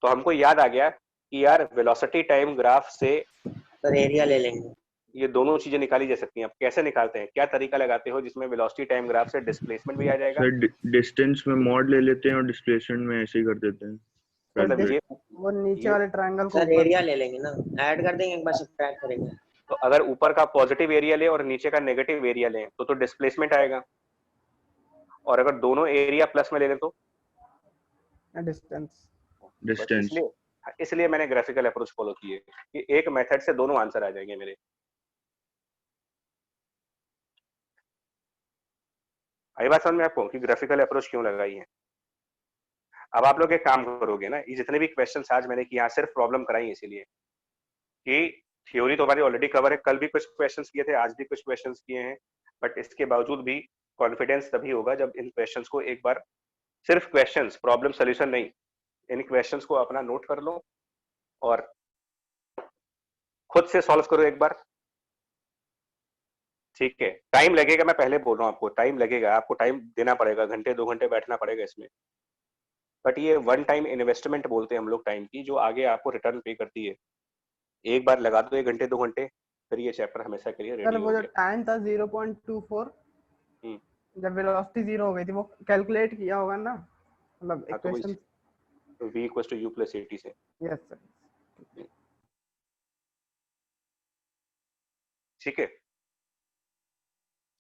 तो हमको याद आ गया कि यार वेलोसिटी टाइम ग्राफ से सर एरिया ले लेंगे। ये दोनों चीजें निकाली जा सकती हैं। आप कैसे निकालते हैं, क्या तरीका लगाते हो जिसमें वेलोसिटी टाइम ग्राफ से डिस्प्लेसमेंट भी आ जाएगा? सर डिस्टेंस में मॉड ले लेते हैं और डिस्प्लेसमेंट में ऐसे ही कर देते हैं। सर मतलब ये वो नीचे वाले ट्रायंगल को सर ऊपर एरिया ले लेंगे ना, ऐड कर देंगे, एक बार सब्ट्रैक्ट करेंगे। तो अगर ऊपर का पॉजिटिव एरिया ले और नीचे का नेगेटिव एरिया ले तो डिस्प्लेसमेंट आएगा, और अगर दोनों एरिया प्लस में ले लें तो डिस्टेंस। डिस्टेंस। इसलिए मैंने ग्राफिकल अप्रोच फॉलो की है कि एक मेथड से दोनों आंसर आ जाएंगे मेरे। आई बात समझ में आपको कि ग्राफिकल अप्रोच क्यों लगाई है? अब आप लोग एक काम करोगे ना, ये जितने भी क्वेश्चंस आज मैंने किया सिर्फ प्रॉब्लम कराई इसीलिए कि थ्योरी तो हमारी ऑलरेडी कवर है, कल भी कुछ क्वेश्चंस किए थे, आज भी कुछ क्वेश्चंस किए हैं, बट इसके बावजूद भी कॉन्फिडेंस तभी होगा जब इन क्वेश्चंस को एक बार, सिर्फ क्वेश्चंस, प्रॉब्लम सॉल्यूशन नहीं, इन क्वेश्चंस को अपना नोट कर लो और खुद से सॉल्व करो एक बार। ठीक है, टाइम लगेगा, मैं पहले बोल रहा हूँ आपको टाइम लगेगा, आपको टाइम देना पड़ेगा, घंटे 2 घंटे बैठना पड़ेगा इसमें, बट ये वन टाइम इन्वेस्टमेंट बोलते हैं हम लोग टाइम की, जो आगे आपको रिटर्न पे करती है। एक बार लगा दो 1 घंटे 2 घंटे, फिर ये चैप्टर हमेशा के लिए सर रेडी वो हो जो गया। टाइम था 0.24, हम्म। जब वेलोसिटी 0 हो गई थी, वो कैलकुलेट किया होगा ना, मतलब हाँ, तो equation. v equals to u plus at से। Yes sir. ठीक है,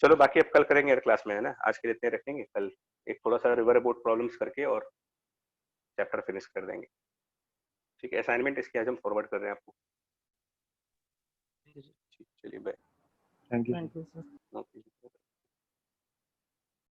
चलो बाकी अब कल करेंगे यार क्लास में, है ना? आज के लिए इतने रखेंगे, कल एक थोड़ा सा रिवर अबाउट प्रॉब्लम्स करके और चैप्टर फिनिश कर देंगे। ठीक है, असाइनमेंट इसके आज हम फॉरवर्ड कर रहे हैं आपको। ठीक, चलिए bye. Thank you. Thank you sir. Okay.